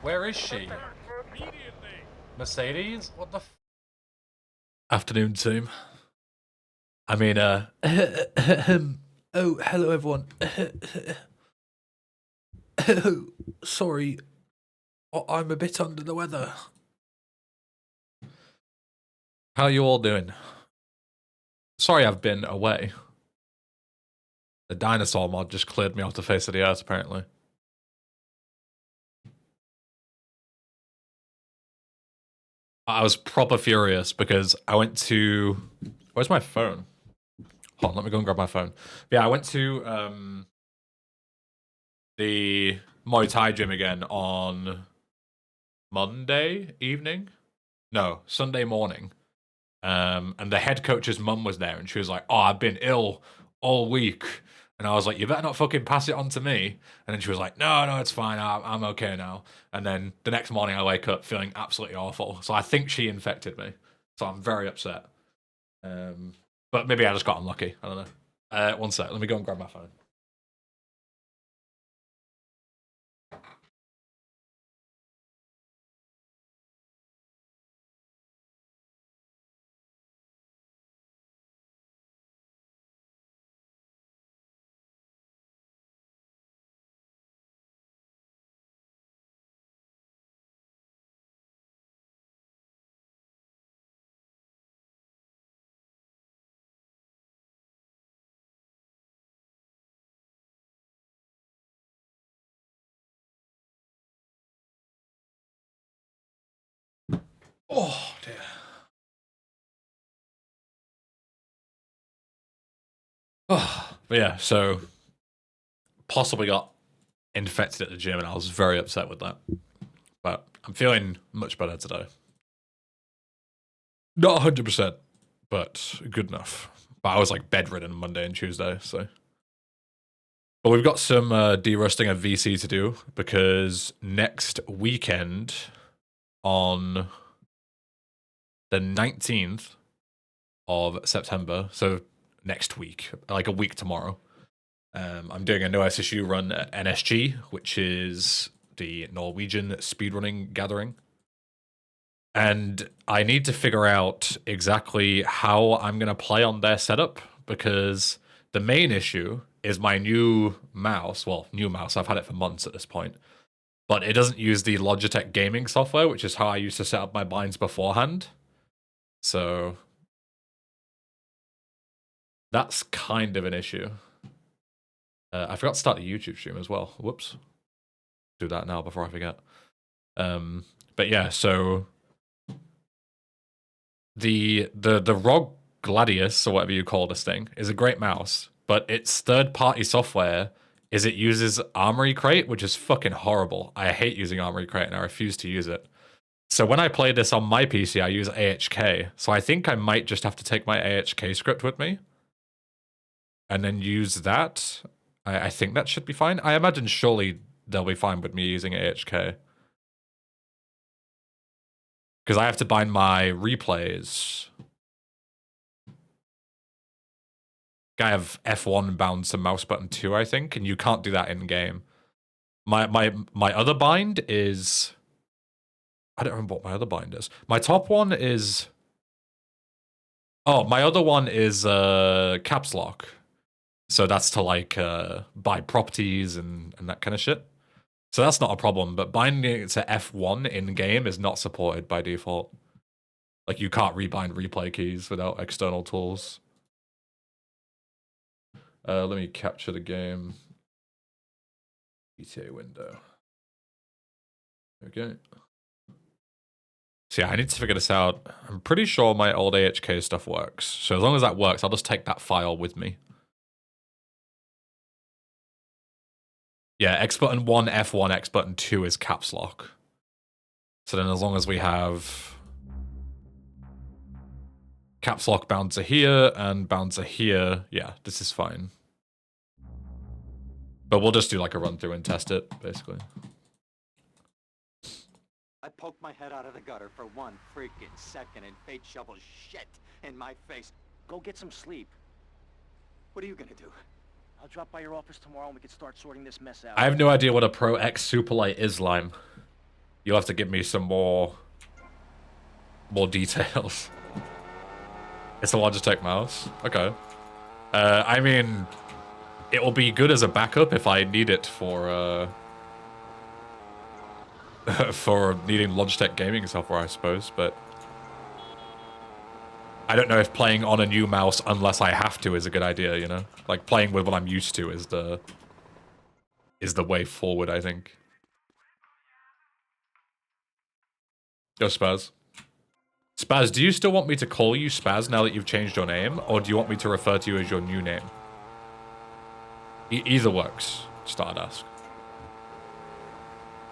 Where is she? Mercedes? What the f— Afternoon, team. I mean, oh, hello, everyone. Oh, sorry. I'm a bit under the weather. How are you all doing? Sorry I've been away. The dinosaur mod just cleared me off the face of the earth, apparently. I was proper furious because I went to... Where's my phone? Hold on, let me go and grab my phone. Yeah, I went to the Muay Thai gym again on Monday evening. No, Sunday morning. And the head coach's mum was there, and she was like, "Oh, I've been ill all week." And I was like, "You better not fucking pass it on to me." And then she was like, "No, it's fine. I'm okay now." And then the next morning, I wake up feeling absolutely awful. So I think she infected me. So I'm very upset. But maybe I just got unlucky. I don't know. One sec. Let me go and grab my phone. Oh, dear. Oh, but yeah, so possibly got infected at the gym, and I was very upset with that. But I'm feeling much better today. Not 100%, but good enough. But I was like bedridden Monday and Tuesday, so. But we've got some derusting of VC to do because next weekend on the 19th of September, so next week, like a week tomorrow, I'm doing a no SSU run at NSG, which is the Norwegian speedrunning gathering. And I need to figure out exactly how I'm going to play on their setup, because the main issue is my new mouse. Well, new mouse. I've had it for months at this point. But it doesn't use the Logitech gaming software, which is how I used to set up my binds beforehand. So that's kind of an issue. I forgot to start the YouTube stream as well. Whoops. Do that now before I forget. But yeah, so the ROG Gladius, or whatever you call this thing, is a great mouse, but its third-party software is it uses Armory Crate, which is fucking horrible. I hate using Armory Crate, and I refuse to use it. So when I play this on my PC, I use AHK. So I think I might just have to take my AHK script with me and then use that. I think that should be fine. I imagine surely they'll be fine with me using AHK. Because I have to bind my replays. I have F1 bound to mouse button 2, I think, and you can't do that in game. My other bind is, I don't remember what my other bind is. My top one is, oh, my other one is caps lock. So that's to like buy properties and that kind of shit. So that's not a problem, but binding it to F1 in game is not supported by default. Like you can't rebind replay keys without external tools. Let me capture the game. ETA window. Okay. So yeah, I need to figure this out. I'm pretty sure my old AHK stuff works. So as long as that works, I'll just take that file with me. Yeah, X button 1, F1, X button 2 is caps lock. So then as long as we have caps lock bound to here and bound to here, yeah, this is fine. But we'll just do like a run through and test it, basically. I poked my head out of the gutter for 1 freaking second and fate shovels shit in my face. Go get some sleep. What are you gonna do? I'll drop by your office tomorrow and we can start sorting this mess out. I have no idea what a Pro X Superlight is, Lime. You'll have to give me some more details. It's a Logitech mouse. Okay. I mean, it will be good as a backup if I need it for for needing Logitech gaming software, I suppose. But I don't know if playing on a new mouse unless I have to is a good idea. You know, like playing with what I'm used to is the way forward, I think. Yo, Spaz. Spaz, do you still want me to call you Spaz now that you've changed your name, or do you want me to refer to you as your new name? Either works, Stardust.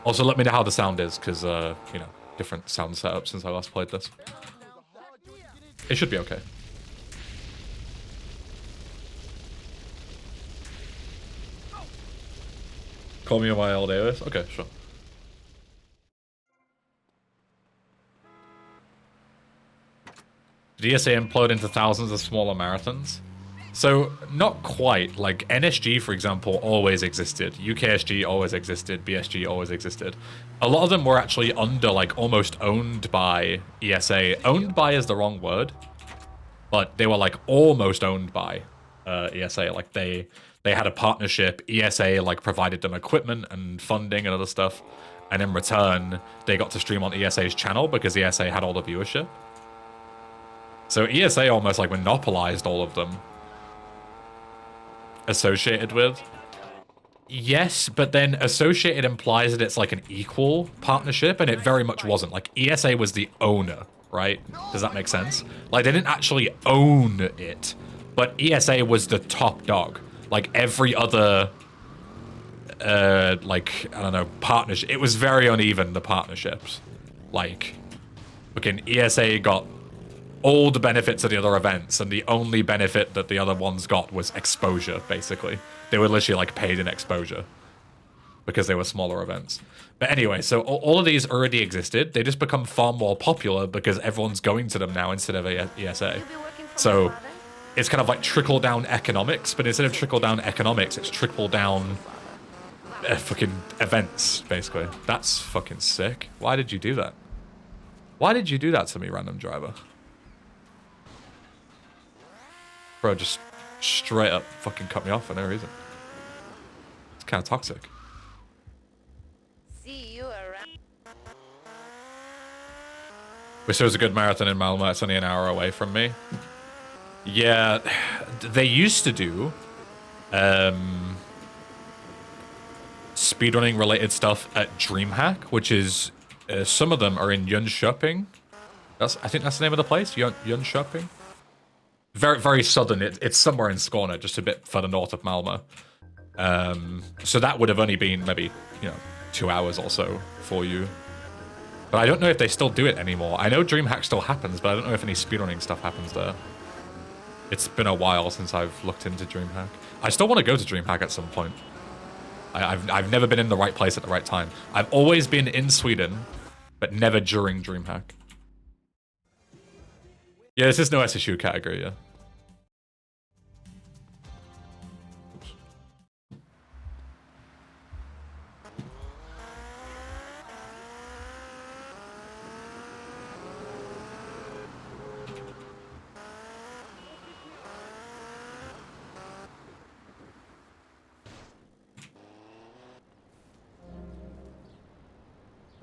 Also, let me know how the sound is, because, you know, different sound setup since I last played this. It should be okay. Call me on my old alias? Okay, sure. Did ESA implode into thousands of smaller marathons? So, not quite. Like, NSG, for example, always existed. UKSG always existed. BSG always existed. A lot of them were actually under, like, almost owned by ESA. Owned by is the wrong word. But they were, like, almost owned by ESA. Like, they had a partnership. ESA, like, provided them equipment and funding and other stuff. And in return, they got to stream on ESA's channel because ESA had all the viewership. So ESA almost, like, monopolized all of them. Associated with? Yes, but then associated implies that it's like an equal partnership, and it very much wasn't. Like, ESA was the owner, right? Does that make sense? Like, they didn't actually own it, but ESA was the top dog. Like, every other, like, I don't know, partnership. It was very uneven, the partnerships. Like, fucking ESA got all the benefits of the other events, and the only benefit that the other ones got was exposure, basically. They were literally, like, paid in exposure because they were smaller events. But anyway, so all of these already existed. They just become far more popular because everyone's going to them now instead of ESA. So it's kind of like trickle-down economics, but instead of trickle-down economics, it's trickle-down fucking events, basically. That's fucking sick. Why did you do that? Why did you do that to me, random driver? Bro, just straight up fucking cut me off for no reason. It's kind of toxic. See you around. Wish there was a good marathon in Malmö. It's only an hour away from me. Yeah, they used to do speedrunning related stuff at DreamHack, which is some of them are in Jönköping. I think that's the name of the place, Jönköping. Very, very southern. It's somewhere in Skåne, just a bit further north of Malmö. So that would have only been maybe, 2 hours or so for you. But I don't know if they still do it anymore. I know DreamHack still happens, but I don't know if any speedrunning stuff happens there. It's been a while since I've looked into DreamHack. I still want to go to DreamHack at some point. I've never been in the right place at the right time. I've always been in Sweden, but never during DreamHack. Yeah, this is no SSU category, yeah.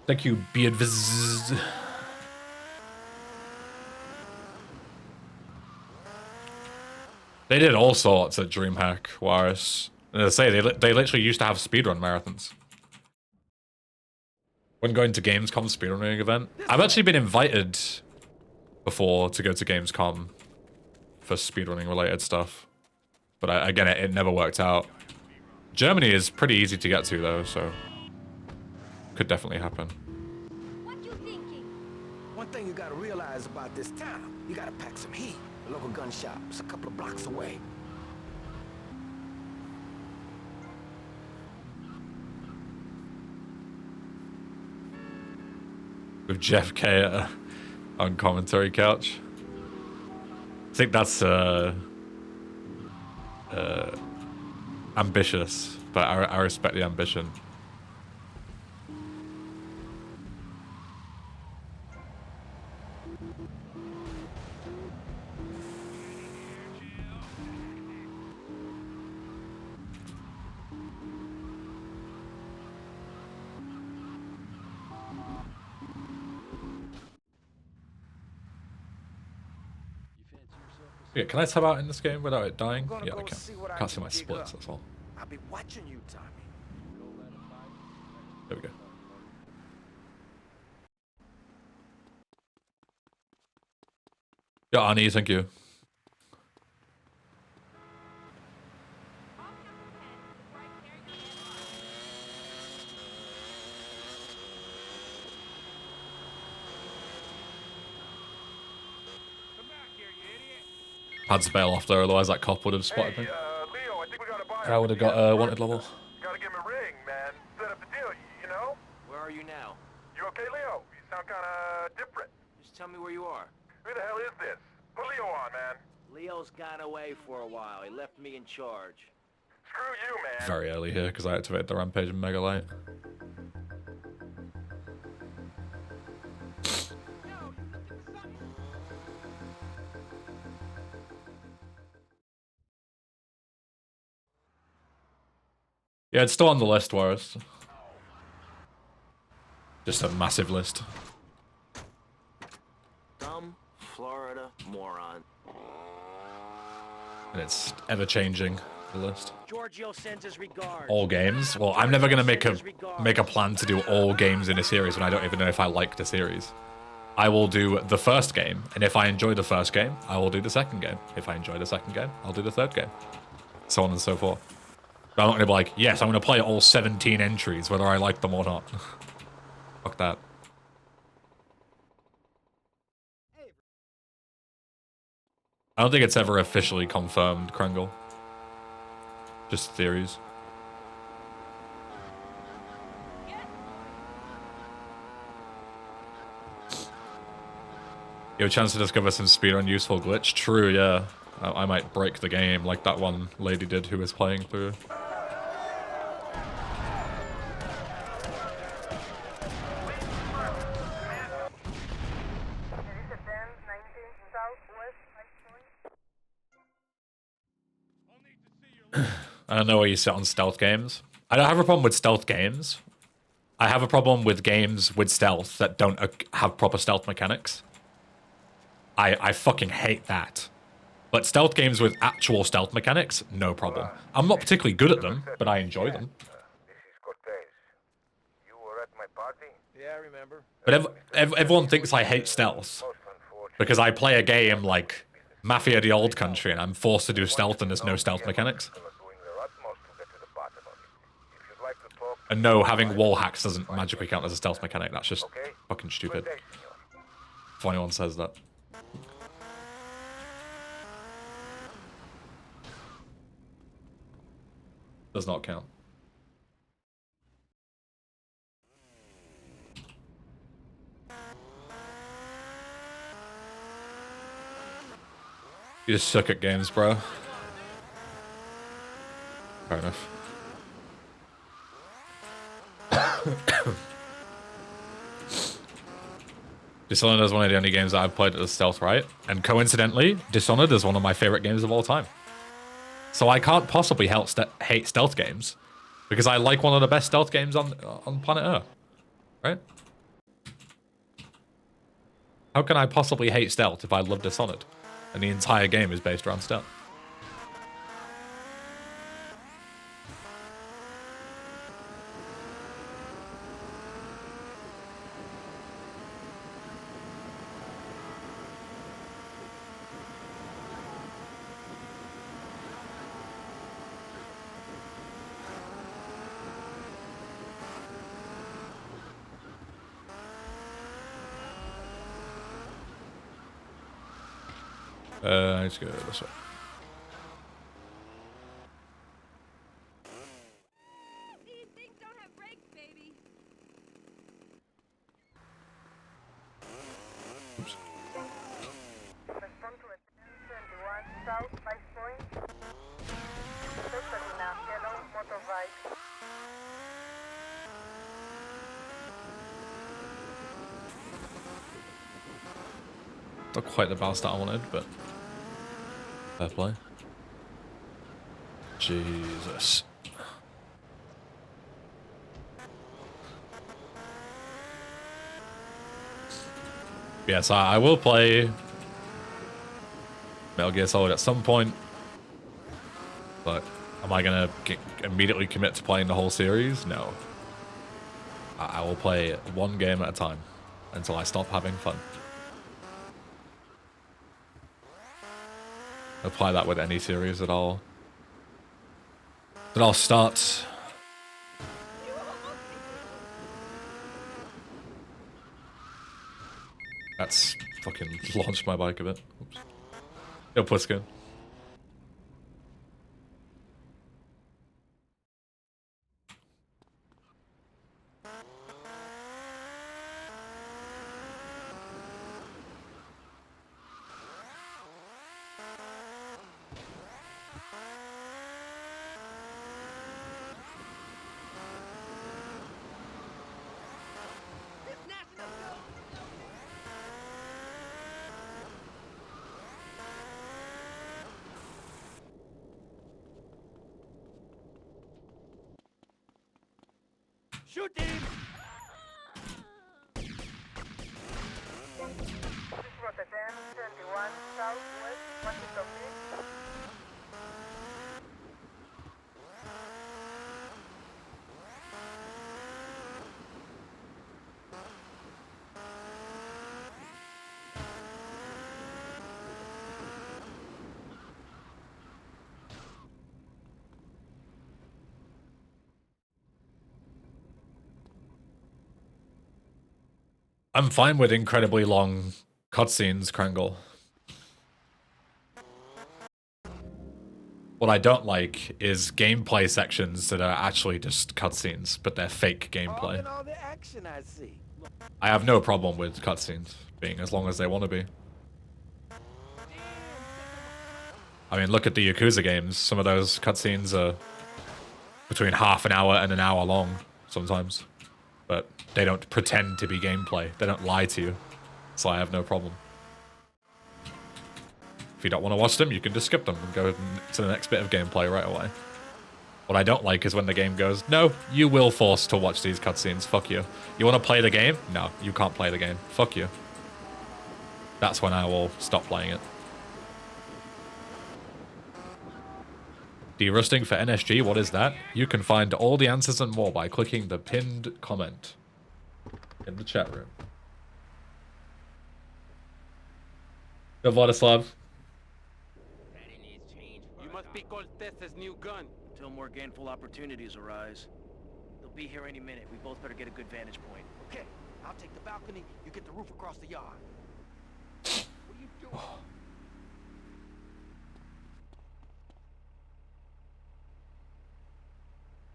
Thank you, Beardviz. They did all sorts at DreamHack, Waris. And as I say, they literally used to have speedrun marathons. When going to Gamescom speedrunning event, I've actually been invited before to go to Gamescom for speedrunning related stuff. But again, it never worked out. Germany is pretty easy to get to though, so could definitely happen. What you thinking? One thing you gotta realize about this town, you gotta pack some heat. The local gun shop is a couple of blocks away. With Jeff K on commentary couch. I think that's ambitious, but I respect the ambition. Yeah, can I tab out in this game without it dying? I'm gonna Yeah, I go can. see what I Can't see can my dig splits, up. that's all. I'll be watching you, Tommy. There we go. Yeah, Arnie, thank you. Had to bail off there, otherwise that cop would have spotted me. Leo, I think we got a buyer. I would have got a wanted level. Gotta give him a ring, man. Set up the deal, you know? Where are you now? You okay, Leo? You sound kinda different. Just tell me where you are. Who the hell is this? Put Leo on, man. Leo's gone away for a while. He left me in charge. Screw you, man. Very early here because I activated the rampage and mega light. Yeah, it's still on the list, Warris. Just a massive list. Dumb Florida moron. And it's ever changing, the list. Giorgio sends his regards. All games? Well, I'm never gonna make a plan to do all games in a series when I don't even know if I like the series. I will do the first game, and if I enjoy the first game, I will do the second game. If I enjoy the second game, I'll do the third game. So on and so forth. But I'm not gonna be like, yes, I'm gonna play all 17 entries, whether I like them or not. Fuck that. I don't think it's ever officially confirmed, Krangle. Just theories. You have a chance to discover some speedrun useful glitch? True, yeah. I might break the game like that one lady did who was playing through. I don't know where you sit on stealth games. I don't have a problem with stealth games. I have a problem with games with stealth that don't have proper stealth mechanics. I fucking hate that. But stealth games with actual stealth mechanics, no problem. I'm not particularly good at them, but I enjoy them. This is Cortez. You were at my party? Yeah, I remember. But everyone thinks I hate stealth because I play a game like Mafia the Old Country and I'm forced to do stealth and there's no stealth mechanics. And no, having wall hacks doesn't magically count as a stealth mechanic. That's just fucking stupid. If anyone says that. Does not count. You just suck at games, bro. Fair enough. Dishonored is one of the only games that I've played as stealth, right? And coincidentally, Dishonored is one of my favorite games of all time. So I can't possibly hate stealth games because I like one of the best stealth games on planet Earth, right? How can I possibly hate stealth if I love Dishonored and the entire game is based around stealth? Let's go this way. These things don't have brakes, baby. Oops. Respond to attention 21 South 5 Point. Suspect in a yellow motorbike. Not quite the bounce that I wanted, but fair play. Jesus. Yes, I will play Metal Gear Solid at some point, but am I gonna immediately commit to playing the whole series? No. I will play one game at a time until I stop having fun. Apply that with any series that I'll start. That's fucking launched my bike a bit. Oops. Yo, Pliskin. Shoot him! This was a 1021 southwest, Washington Beach. I'm fine with incredibly long cutscenes, Krangle. What I don't like is gameplay sections that are actually just cutscenes, but they're fake gameplay. All the action I see. I have no problem with cutscenes being as long as they want to be. I mean, look at the Yakuza games. Some of those cutscenes are between half an hour and an hour long sometimes. But they don't pretend to be gameplay. They don't lie to you. So I have no problem. If you don't want to watch them, you can just skip them and go to the next bit of gameplay right away. What I don't like is when the game goes, no, you will force to watch these cutscenes. Fuck you. You want to play the game? No, you can't play the game. Fuck you. That's when I will stop playing it. Derusting for NSG, what is that? You can find all the answers and more by clicking the pinned comment in the chat room. Yo, Vladislav. You must be Cortez's new gun. Till more gainful opportunities arise. They'll be here any minute. We both better get a good vantage point. Okay, I'll take the balcony, you get the roof across the yard. What are you doing?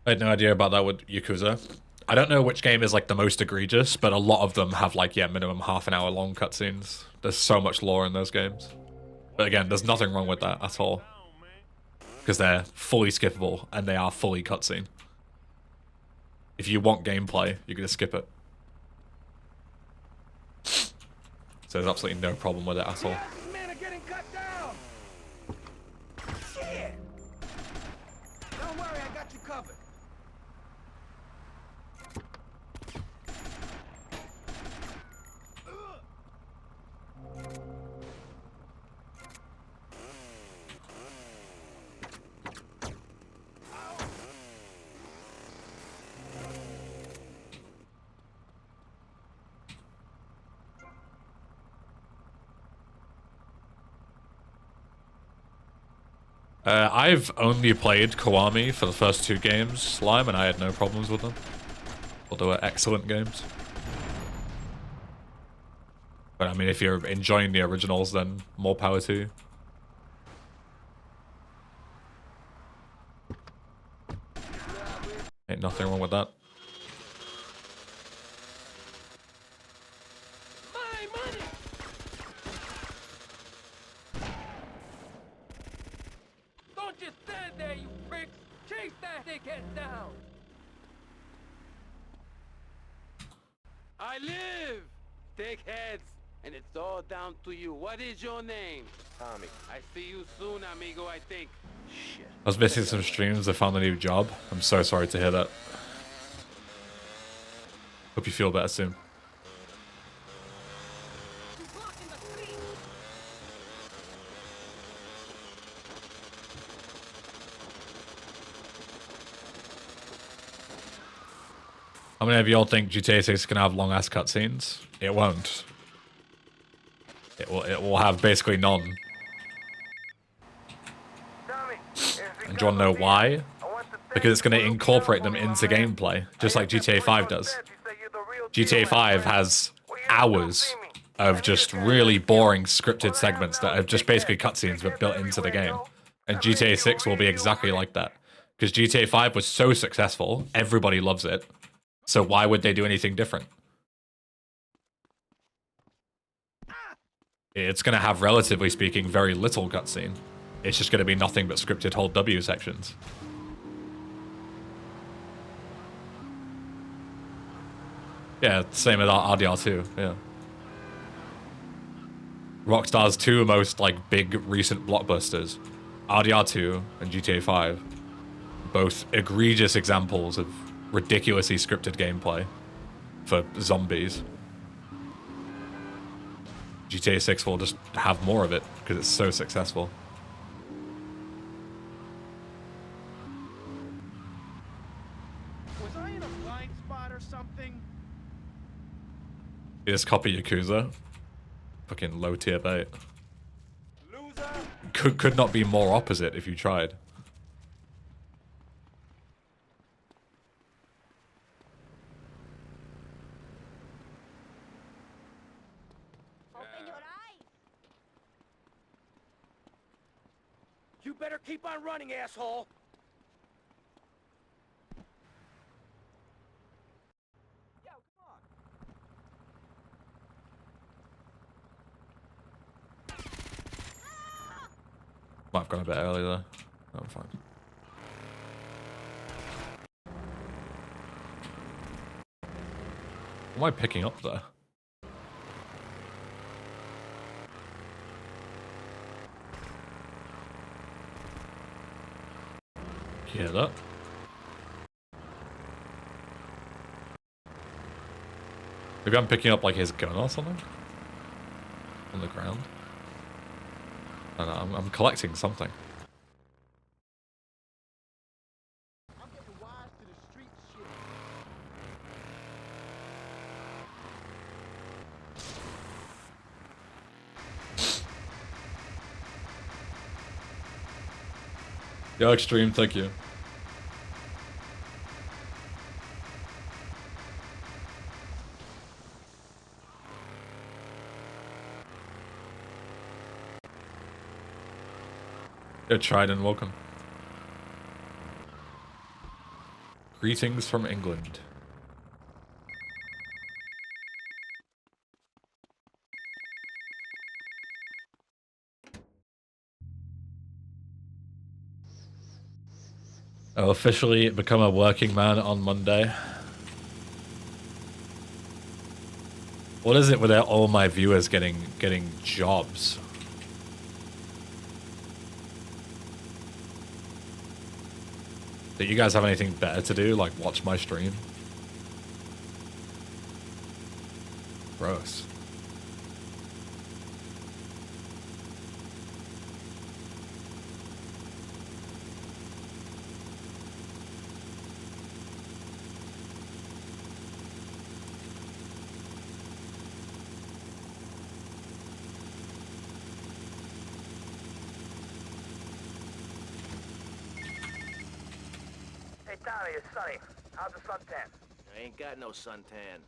I had no idea about that with Yakuza. I don't know which game is like the most egregious, but a lot of them have like, yeah, minimum half an hour long cutscenes. There's so much lore in those games. But again, there's nothing wrong with that at all. Because they're fully skippable and they are fully cutscene. If you want gameplay, you're going to skip it. So there's absolutely no problem with it at all. Men are getting cut down! Shit! Don't worry, I got you covered. I've only played Kiwami for the first 2 games, Slime, and I had no problems with them. Well, they were excellent games. But I mean, if you're enjoying the originals, then more power to you. Ain't nothing wrong with that. I live! Dickheads! and it's all down to you. What is your name? Tommy. I see you soon, amigo, I think. Shit. I was missing some streams. I found a new job. I'm so sorry to hear that. Hope you feel better soon. How many of y'all think GTA 6 is gonna have long ass cutscenes? It won't. It will have basically none. Tommy, And do you wanna know why? Because it's gonna incorporate them into gameplay, just like GTA 5 does. GTA 5 has hours of just really boring scripted segments that are just basically cutscenes but built into the game. And GTA 6 will be exactly like that. Because GTA 5 was so successful, everybody loves it. So why would they do anything different? It's going to have, relatively speaking, very little cutscene. It's just going to be nothing but scripted hold W sections. Yeah, same with RDR2, yeah. Rockstar's two most, like, big recent blockbusters, RDR2 and GTA 5, both egregious examples of ridiculously scripted gameplay for zombies. GTA 6 will just have more of it because it's so successful. Was I in a blind spot or something? You just copy Yakuza. Fucking low tier bait. Loser! Could not be more opposite if you tried. Open your eyes. You better keep on running, asshole! Yo, come on. Might have gone a bit early there. I'm fine. What am I picking up there? You hear that? Maybe I'm picking up like his gun or something? On the ground? I don't know, I'm collecting something. I'm getting wise to the street shit. Yo, Extreme, thank you. Yo, Trident, welcome. Greetings from England. I'll officially become a working man on Monday. What is it with all my viewers getting jobs? Do you guys have anything better to do, like watch my stream? Gross. Hey, Tommy, it's Sonny. How's the suntan? I ain't got no suntan.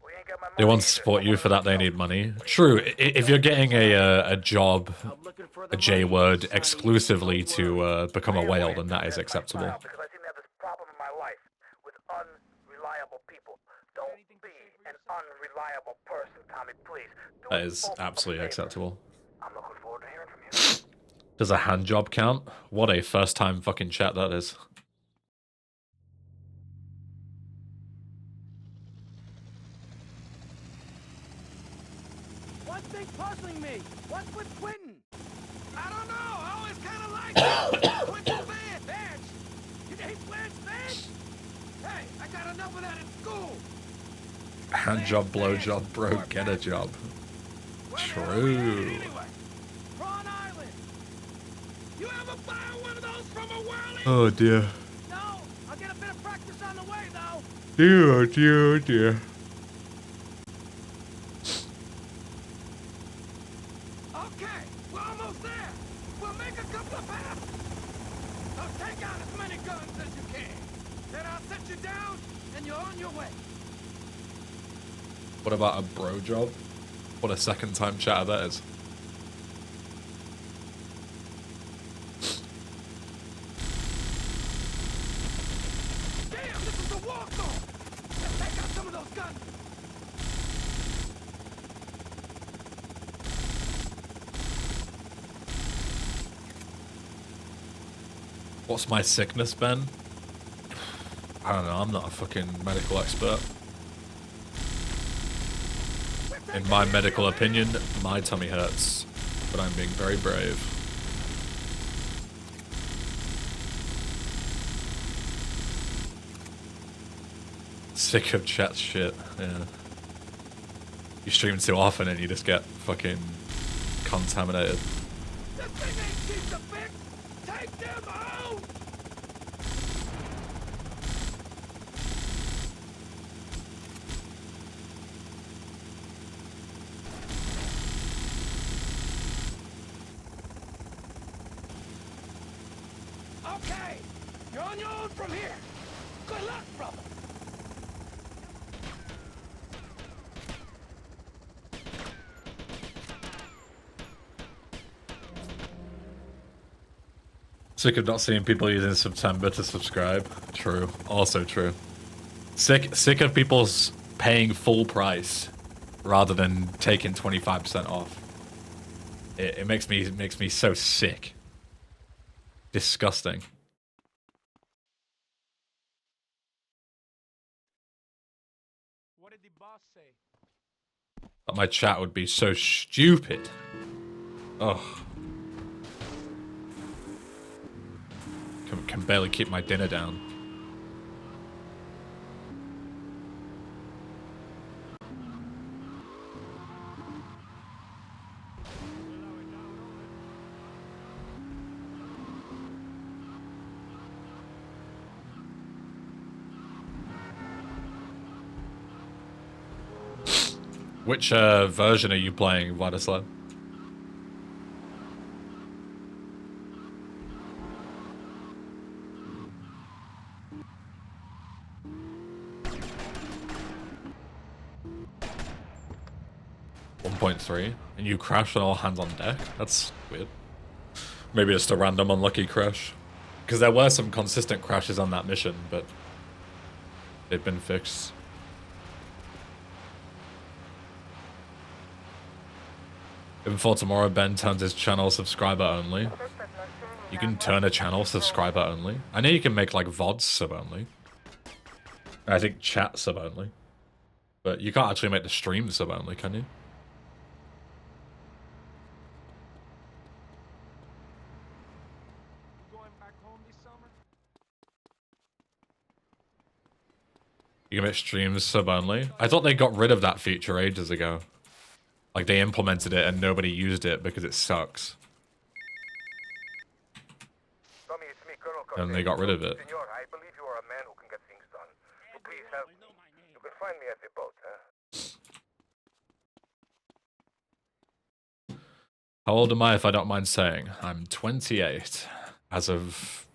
We ain't got my They money want to either. support you, for that they need money. True, if you're getting a job, I'm looking for a the J money, word, Sonny. exclusively Don't to worry. become a Stay whale, away then from that is this, my acceptable. pal, because I seem to have this problem in my life with unreliable people. Don't be an unreliable person, Tommy, please. Do That us is both a absolutely favor. acceptable. I'm looking forward to hearing from you. Does a hand job count? What a first time fucking chat that is. Watch One thing puzzling me. What's with Quentin? I don't know. I always kind of liked Quentin Vance. Vance? You hate Clarence Vance? Hey, I got enough of that in school. Hand job, blow job, bro, get a job. True. Anyway, Prawn Island. You ever fire one of those from a whirly? Oh dear. No, I'll get a bit of practice on the way, though. Dear, dear, dear. Okay, we're almost there. We'll make a couple of passes. So take out as many guns as you can. Then I'll set you down, and you're on your way. What about a bro job? What a second time chatter that is. Damn, this is a walk-off. Let's take out some of those guns. What's my sickness, Ben? I don't know, I'm not a fucking medical expert. In my medical opinion, my tummy hurts, but I'm being very brave. Sick of chat shit, yeah. You stream too often and you just get fucking contaminated. This thing ain't cheap to fix. Take them out. Okay, you're on your own from here. Good luck, brother. Sick of not seeing people using September to subscribe. True. Also true. Sick of people's paying full price rather than taking 25% off. It makes me so sick. Disgusting. What did the boss say? But my chat would be so stupid. Ugh. Can barely keep my dinner down. Which version are you playing, Vladislav? .3, and you crash on all hands on deck? That's weird. Maybe just a random unlucky crash. Because there were some consistent crashes on that mission, but they've been fixed. Even for tomorrow, Ben turns his channel subscriber only. You can turn a channel subscriber only. I know you can make like VODs sub only. I think chat sub only. But you can't actually make the stream sub only, can you? You can make streams sub only. I thought they got rid of that feature ages ago. Like they implemented it and nobody used it because it sucks. Tommy, it's me, Colonel And they got rid of it. Senor, I believe you are a man who can get things done. So please help me. You can find me at the boat, huh? How old am I, if I don't mind saying? I'm 28, as of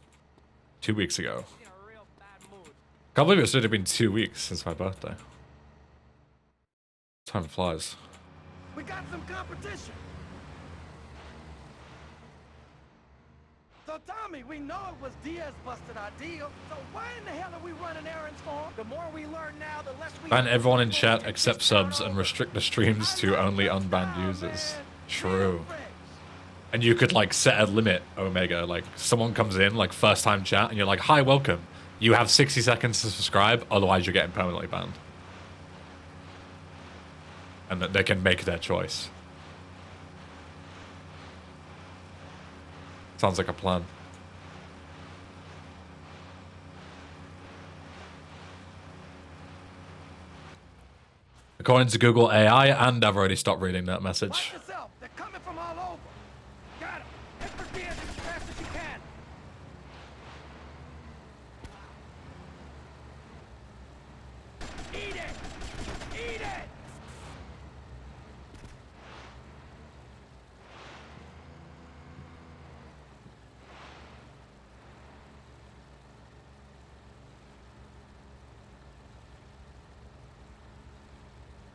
2 weeks ago. Can't believe it's only been 2 weeks since my birthday. Time flies. We got some competition. So Tommy, we know it was Diaz busted our deal. So why in the hell are we running errands for him? The more we learn now, the less we... Ban everyone in chat except subs and restrict the streams to only unbanned users. True. And you could like set a limit, Omega. Like someone comes in, like first time chat, and you're like, hi, welcome. You have 60 seconds to subscribe, otherwise you're getting permanently banned. And that they can make their choice. Sounds like a plan. According to Google AI, and I've already stopped reading that message. Watch yourself. They're coming from all over. Got 'em. Hit for gears as fast as you can. Eat it! Eat it!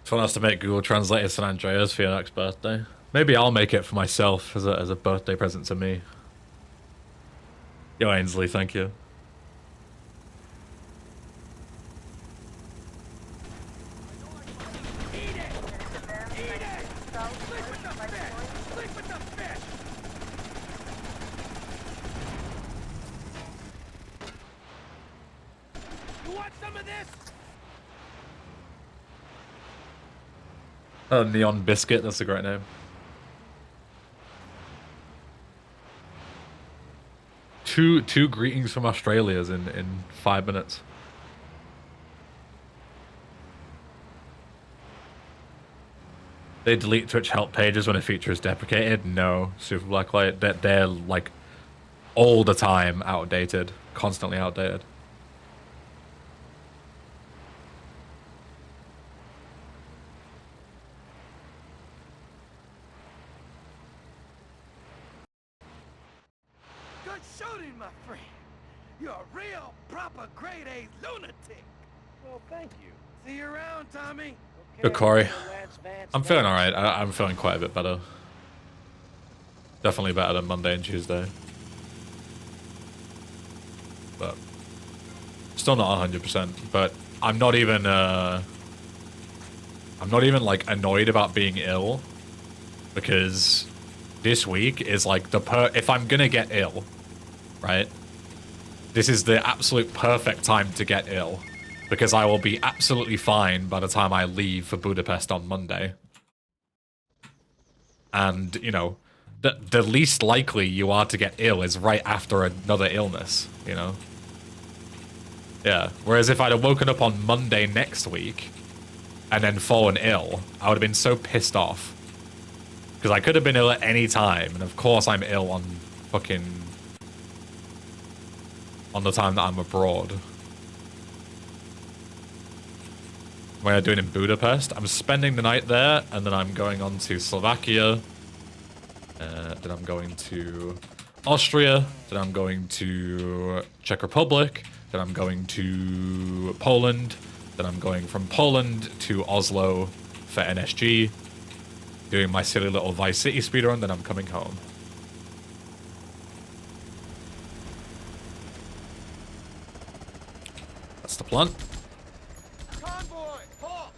Someone has to make Google Translate San Andreas for your next birthday. Maybe I'll make it for myself as a birthday present to me. Yo, Ainsley, thank you. Eat it! Eat it! Sleep with the fish! Sleep with the fish! You want some of this? Neon Biscuit, that's a great name. Two greetings from Australia's in 5 minutes. They delete Twitch help pages when a feature is deprecated? No, Super Blacklight. They're like all the time outdated, constantly outdated. Good shooting, my friend. You're a real, proper, grade-A lunatic. Well, thank you. See you around, Tommy. Good, Corey. Lance, Vance, I'm feeling alright. I'm feeling quite a bit better. Definitely better than Monday and Tuesday. But still not 100%. But I'm not even like annoyed about being ill, because this week is like if I'm gonna get ill, right? This is the absolute perfect time to get ill, because I will be absolutely fine by the time I leave for Budapest on Monday. And, you know, the least likely you are to get ill is right after another illness, you know? Yeah, whereas if I'd have woken up on Monday next week and then fallen ill, I would have been so pissed off. Because I could have been ill at any time, and of course I'm ill on the time that I'm abroad. What am I doing in Budapest? I'm spending the night there, and then I'm going on to Slovakia. Then I'm going to Austria. Then I'm going to Czech Republic. Then I'm going to Poland. Then I'm going from Poland to Oslo for NSG. Doing my silly little Vice City speedrun, then I'm coming home. That's the plan. Convoy! Halt!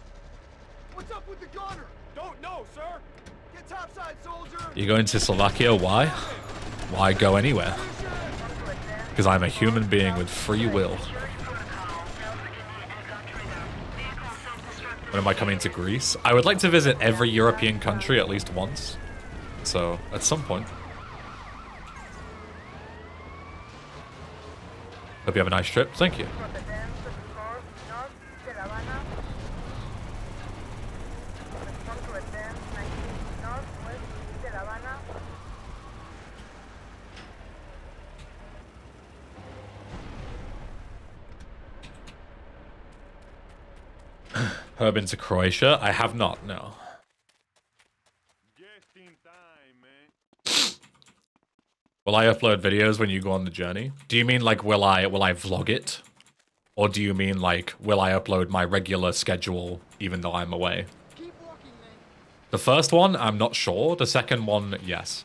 What's up with the gunner? Don't know, sir. Get topside, soldier. You're going to Slovakia? Why? Why go anywhere? Because I'm a human being with free will. When am I coming to Greece? I would like to visit every European country at least once. So, at some point. Hope you have a nice trip. Thank you. Have I been to Croatia? I have not, no. Will I upload videos when you go on the journey? Do you mean like will I vlog it? Or do you mean like will I upload my regular schedule even though I'm away? The first one, I'm not sure. The second one, yes.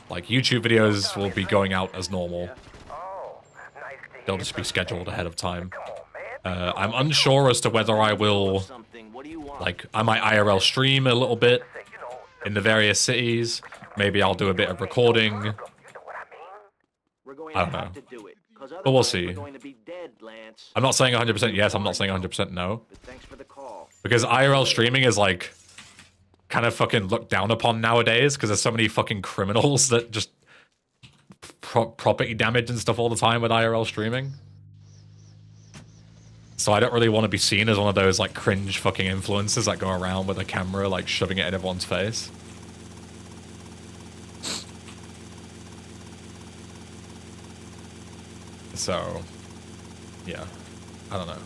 Like YouTube videos will be going out as normal. They'll just be scheduled ahead of time. I'm unsure as to whether I will, like, I might IRL stream a little bit in the various cities. Maybe I'll do a bit of recording. I don't know. But we'll see. I'm not saying 100% yes, I'm not saying 100% no. Because IRL streaming is like, kind of fucking looked down upon nowadays because there's so many fucking criminals that just property damage and stuff all the time with IRL streaming. So I don't really want to be seen as one of those like cringe fucking influencers that go around with a camera like shoving it in everyone's face. So, yeah, I don't know.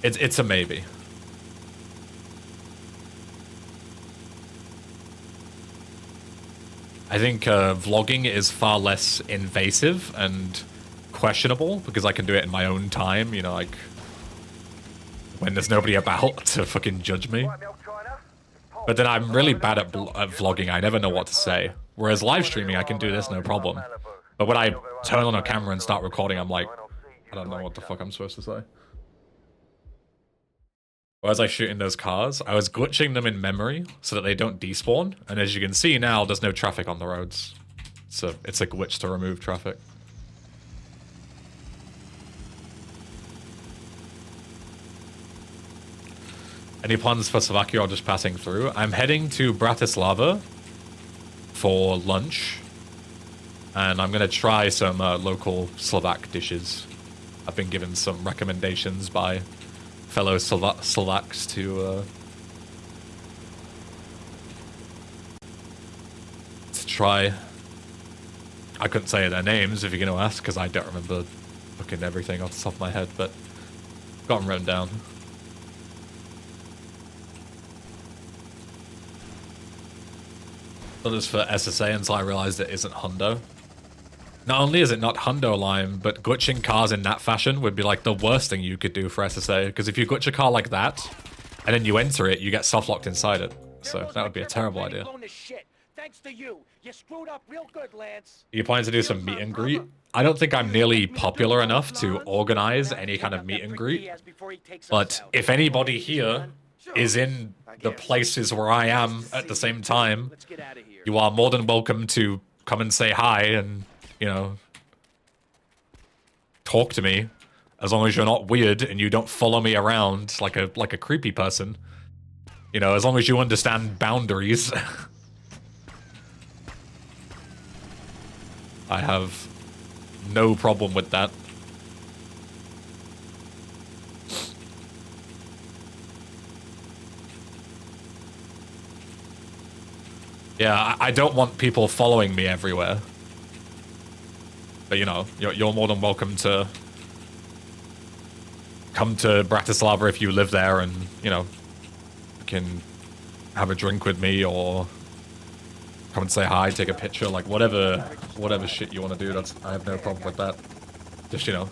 It's a maybe. I think vlogging is far less invasive and questionable because I can do it in my own time, you know, like when there's nobody about to fucking judge me. But then I'm really bad at vlogging. I never know what to say. Whereas live streaming, I can do this no problem. But when I turn on a camera and start recording, I'm like, I don't know what the fuck I'm supposed to say. As I shooting those cars, I was glitching them in memory so that they don't despawn. And as you can see now, there's no traffic on the roads. So it's a glitch to remove traffic. Any plans for Slovakia or just passing through? I'm heading to Bratislava for lunch. And I'm going to try some local Slovak dishes. I've been given some recommendations by fellow Slovaks to try. I couldn't say their names if you're going to ask, because I don't remember fucking everything off the top of my head, but got them written down. Done this for SSA until I realized it isn't hundo. Not only is it not hundo lime, but glitching cars in that fashion would be like the worst thing you could do for SSA, because if you glitch a car like that, and then you enter it, you get soft locked inside it. So that would be a terrible idea. Thanks to you. You screwed up real good, Lance. Are you planning to do some meet and greet? I don't think I'm nearly popular enough to organize any kind of meet and greet. But if anybody here is in the places where I am at the same time, you are more than welcome to come and say hi and, you know, talk to me. As long as you're not weird and you don't follow me around like a creepy person. You know, as long as you understand boundaries. I have no problem with that. Yeah, I don't want people following me everywhere. But, you know, you're more than welcome to come to Bratislava if you live there and, you know, can have a drink with me or come and say hi, take a picture, like whatever shit you want to do. I have no problem with that. Just, you know,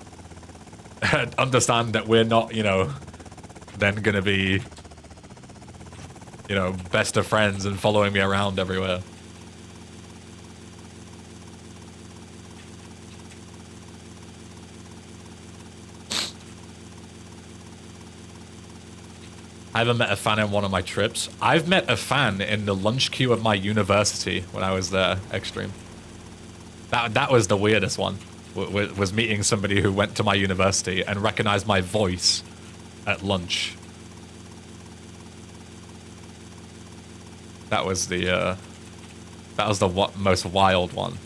understand that we're not, you know, then gonna be, you know, best of friends and following me around everywhere. I haven't met a fan in one of my trips. I've met a fan in the lunch queue of my university when I was there, Extreme. That was the weirdest one. Was meeting somebody who went to my university and recognized my voice at lunch. That was the most wild one.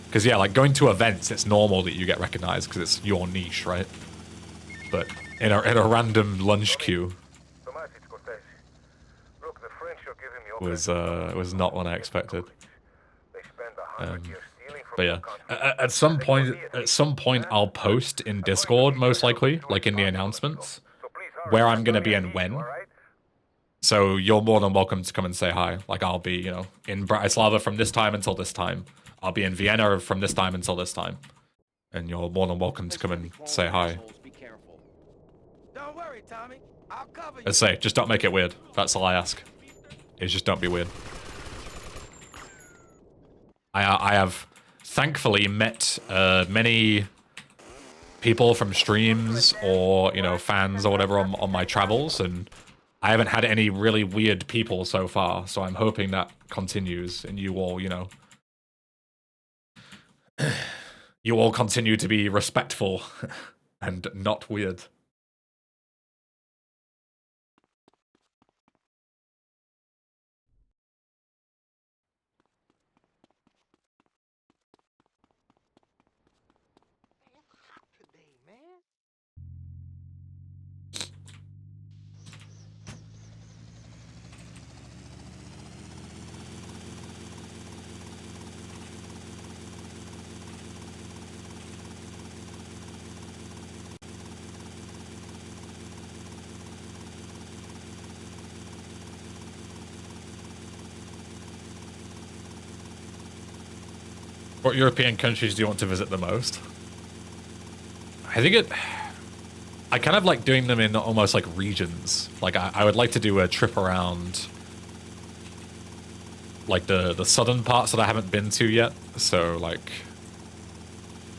Because yeah, like going to events, it's normal that you get recognized because it's your niche, right? But in a random lunch queue was not what I expected. But yeah, at some point I'll post in Discord, most likely, like in the announcements, where I'm gonna be and when. So you're more than welcome to come and say hi. Like I'll be, you know, in Bratislava from this time until this time. I'll be in Vienna from this time until this time. And you're more than welcome to come and say hi. Don't worry, Tommy. I'll cover you. Let's say, just don't make it weird. That's all I ask. Is just don't be weird. I have thankfully met many people from streams or, you know, fans or whatever on my travels, and I haven't had any really weird people so far, so I'm hoping that continues and you all, you know, you all continue to be respectful and not weird. What European countries do you want to visit the most? I kind of like doing them in almost like regions. Like I would like to do a trip around like the southern parts that I haven't been to yet. So like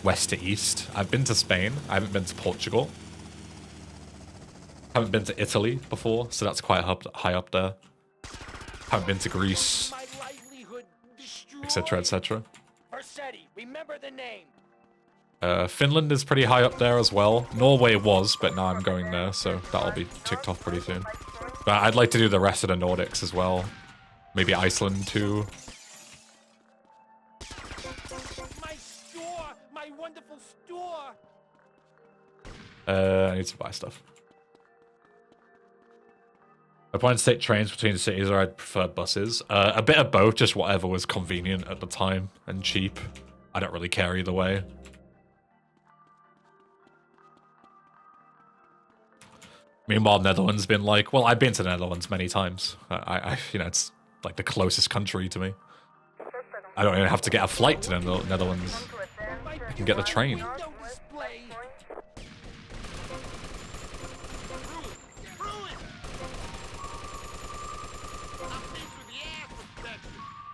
west to east. I've been to Spain. I haven't been to Portugal. Haven't been to Italy before, so that's quite high up there. Haven't been to Greece, etc., etc. Remember the name. Finland is pretty high up there as well. Norway was, but now I'm going there, so that'll be ticked off pretty soon. But I'd like to do the rest of the Nordics as well. Maybe Iceland too. My store, my wonderful store. I need to buy stuff. I plan to take trains between the cities, or I'd prefer buses. A bit of both, just whatever was convenient at the time and cheap. I don't really care either way. Meanwhile, Netherlands been like, well, I've been to the Netherlands many times. You know, it's like the closest country to me. I don't even have to get a flight to the Netherlands. I can get the train.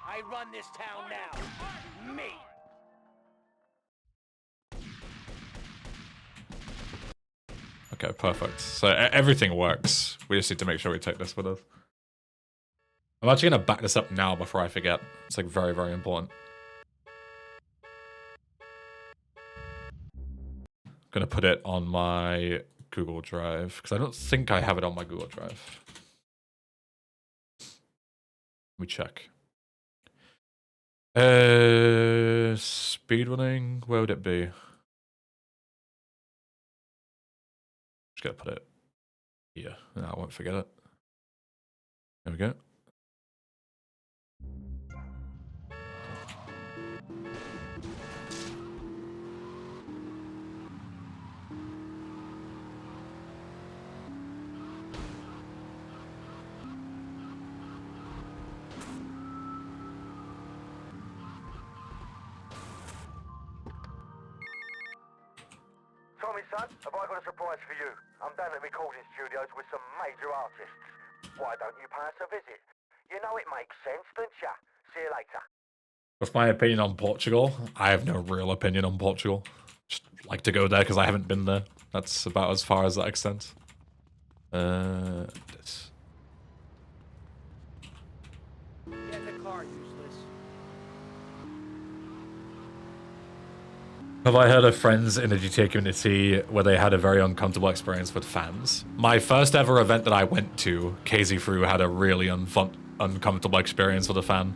I run this town now. Me. Okay, perfect. So everything works. We just need to make sure we take this with us. I'm actually going to back this up now before I forget. It's like very, very important. I'm going to put it on my Google Drive because I don't think I have it on my Google Drive. Let me check. Speedrunning, where would it be? Just gotta put it here. No, I won't forget it. There we go. Tommy, son, have I got a surprise for you? I'm down at the recording studios with some major artists. Why don't you pay us a visit? You know it makes sense, don't ya? See you later. What's my opinion on Portugal? I have no real opinion on Portugal. Just like to go there because I haven't been there. That's about as far as that extends. This. Get the car, useless. Have I heard of friends in the GTA community where they had a very uncomfortable experience with fans? My first ever event that I went to, KZ Fru had a really uncomfortable experience with a fan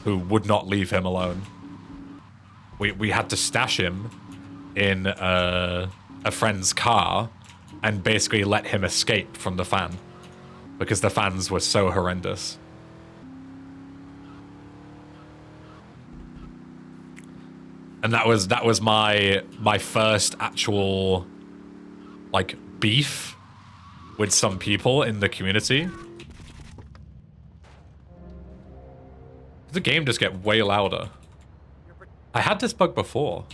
who would not leave him alone. We had to stash him in a friend's car and basically let him escape from the fan because the fans were so horrendous. And that was my first actual like beef with some people in the community. The game just get way louder. I had this bug before.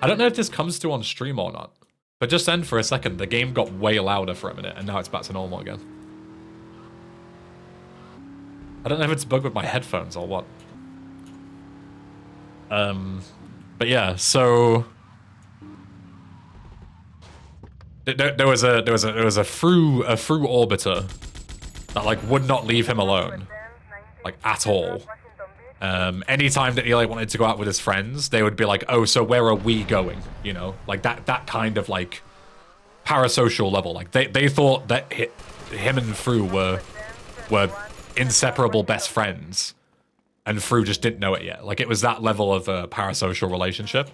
I don't know if this comes to on stream or not, but just then for a second the game got way louder for a minute and now it's back to normal again. I don't know if it's a bug with my headphones or what. But yeah, so there was a Fru orbiter that like would not leave him alone, like at all. Anytime that he like wanted to go out with his friends, they would be like, "Oh, so where are we going?" You know, like that kind of like parasocial level. Like they thought that him and Fru were inseparable best friends. And Fru just didn't know it yet. Like, it was that level of a parasocial relationship.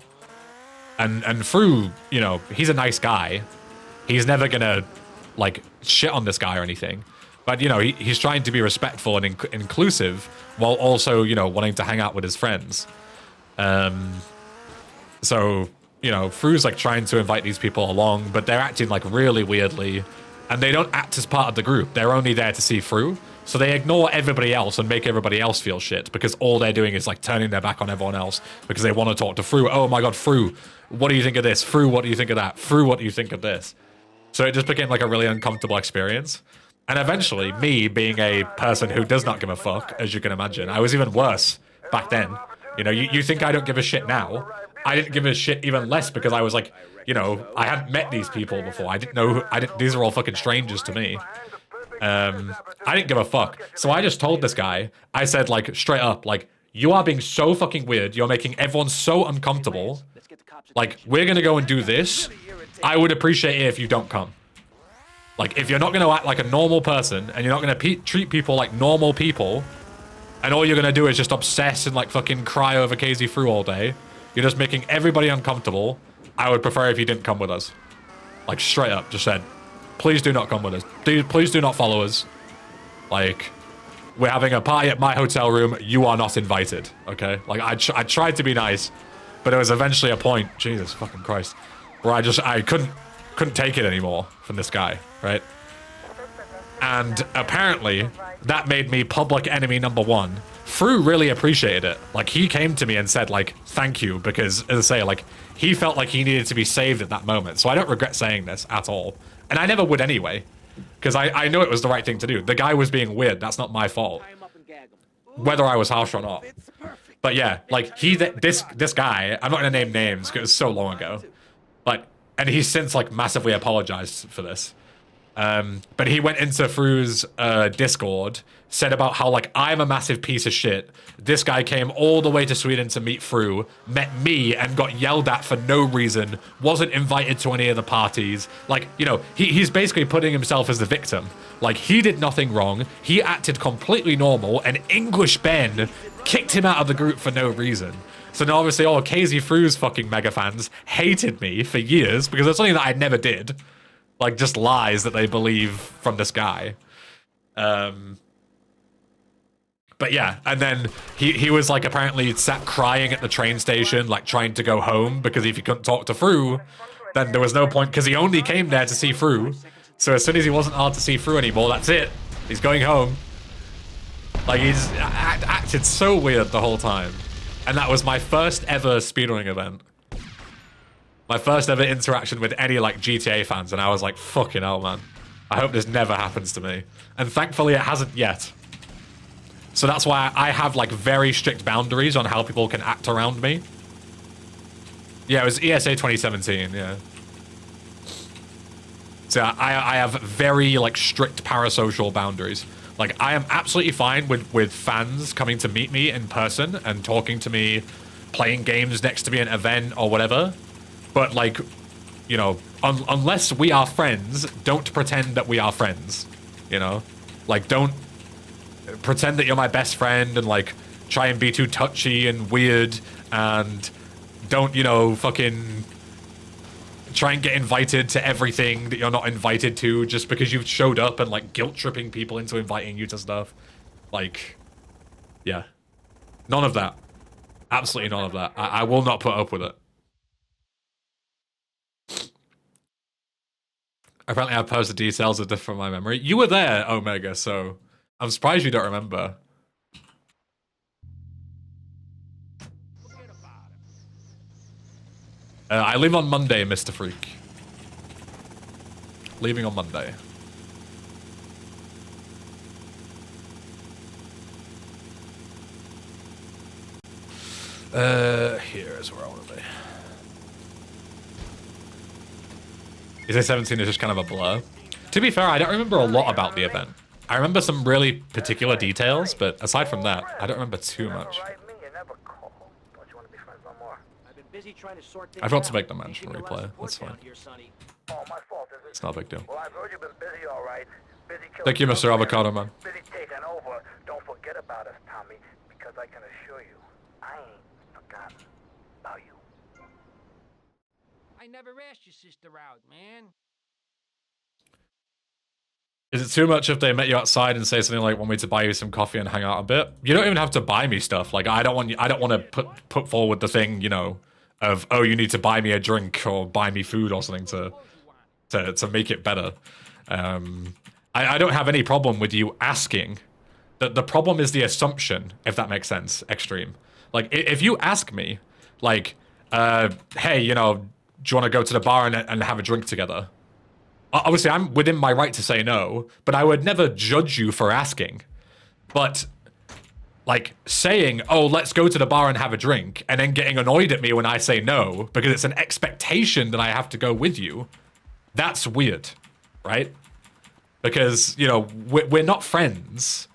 And Fru, you know, he's a nice guy. He's never gonna, like, shit on this guy or anything. But, you know, he's trying to be respectful and inclusive while also, you know, wanting to hang out with his friends. So, you know, Fru's, like, trying to invite these people along, but they're acting, like, really weirdly. and they don't act as part of the group. They're only there to see through. So they ignore everybody else and make everybody else feel shit because all they're doing is like turning their back on everyone else because they want to talk to Fru. Oh my god, Fru, what do you think of this? Fru, what do you think of that? Fru, what do you think of this? So it just became like a really uncomfortable experience. And eventually, me being a person who does not give a fuck, as you can imagine, I was even worse back then. You know, you think I don't give a shit now. I didn't give a shit even less because I was like, you know, I hadn't met these people before. I didn't know, these are all fucking strangers to me. I didn't give a fuck. So I just told this guy, I said like straight up, like, you are being so fucking weird. You're making everyone so uncomfortable. Like, we're gonna go and do this. I would appreciate it if you don't come. Like, if you're not gonna act like a normal person and you're not gonna treat people like normal people, and all you're gonna do is just obsess and like fucking cry over KZ Fru all day, you're just making everybody uncomfortable. I would prefer if you didn't come with us. Like, straight up, just said, please do not come with us. Please do not follow us. Like, we're having a party at my hotel room. You are not invited, okay? Like, I tried to be nice, but it was eventually a point, Jesus fucking Christ, where I couldn't take it anymore from this guy, right? And apparently, that made me public enemy number one. Fru really appreciated it. Like, he came to me and said, like, thank you, because, as I say, like, he felt like he needed to be saved at that moment. So I don't regret saying this at all. And I never would anyway, because I know it was the right thing to do. The guy was being weird. That's not my fault, whether I was harsh or not. But yeah, like, this guy, I'm not going to name names because it was so long ago. Like, and he's since, like, massively apologized for this. But he went into Fru's Discord, said about how, like, I'm a massive piece of shit. This guy came all the way to Sweden to meet Fru, met me and got yelled at for no reason, wasn't invited to any of the parties. Like, you know, he's basically putting himself as the victim. Like, he did nothing wrong. He acted completely normal, and English Ben kicked him out of the group for no reason. So now obviously all KZ Fru's fucking mega fans hated me for years because it's something that I never did. Like, just lies that they believe from this guy. But yeah, and then he was like apparently sat crying at the train station, like trying to go home because if he couldn't talk to Fru, then there was no point because he only came there to see Fru. So as soon as he wasn't allowed to see Fru anymore, that's it. He's going home. Like, he's acted so weird the whole time. And that was my first ever speedrunning event. My first ever interaction with any, like, GTA fans, and I was like, fucking hell, man. I hope this never happens to me. And thankfully it hasn't yet. So that's why I have, like, very strict boundaries on how people can act around me. Yeah, it was ESA 2017, yeah. So I have very, like, strict parasocial boundaries. Like, I am absolutely fine with fans coming to meet me in person and talking to me, playing games next to me at an event or whatever. But, like, you know, unless we are friends, don't pretend that we are friends, you know? Like, don't pretend that you're my best friend and, like, try and be too touchy and weird, and don't, you know, fucking try and get invited to everything that you're not invited to just because you've showed up and, like, guilt-tripping people into inviting you to stuff. Like, yeah. None of that. Absolutely none of that. I will not put up with it. Apparently I've posted details of this from my memory. You were there, Omega, so I'm surprised you don't remember. I leave on Monday, Mr. Freak. Leaving on Monday. Here is where I want to be. ESA 17 is just kind of a blur. To be fair, I don't remember a lot about the event. I remember some really particular details, but aside from that, I don't remember too much. I forgot to make the mansion replay. That's fine. It's not a big deal. Thank you, Mr. Avocado Man. Don't forget about us, Tommy, because I can assure you, I ain't forgotten about you. I never asked your sister out, man. Is it too much if they met you outside and say something like, "Want me to buy you some coffee and hang out a bit"? You don't even have to buy me stuff. Like, I don't want to put forward the thing, you know, of, oh, you need to buy me a drink or buy me food or something to to make it better. I don't have any problem with you asking. The problem is the assumption, if that makes sense, Extreme. Like, if you ask me, like, hey, you know, do you want to go to the bar and have a drink together? Obviously, I'm within my right to say no, but I would never judge you for asking. But, like, saying, oh, let's go to the bar and have a drink, and then getting annoyed at me when I say no, because it's an expectation that I have to go with you, that's weird, right? Because, you know, we're not friends.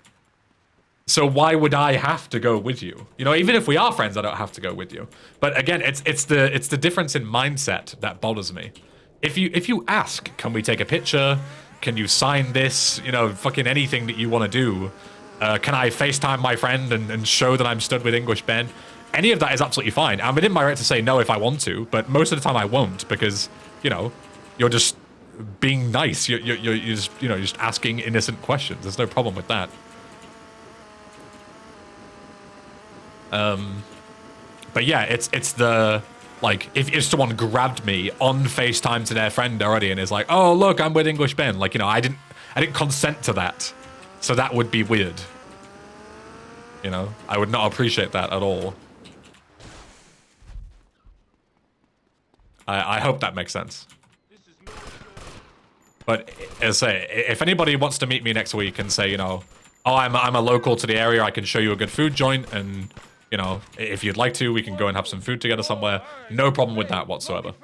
So why would I have to go with you? You know, even if we are friends, I don't have to go with you. But again, it's the difference in mindset that bothers me. If you ask, can we take a picture? Can you sign this? You know, fucking anything that you want to do. Can I FaceTime my friend and show that I'm stood with English Ben? Any of that is absolutely fine. I'm within my right to say no if I want to, but most of the time I won't because, you know, you're just being nice. You're just, you know, just asking innocent questions. There's no problem with that. But yeah, it's the, like, if someone grabbed me on FaceTime to their friend already and is like, oh, look, I'm with English Ben. Like, you know, I didn't consent to that. So that would be weird. You know, I would not appreciate that at all. I hope that makes sense. But as I say, if anybody wants to meet me next week and say, you know, oh, I'm a local to the area, I can show you a good food joint, and, you know, if you'd like to, we can go and have some food together somewhere. No problem with that whatsoever.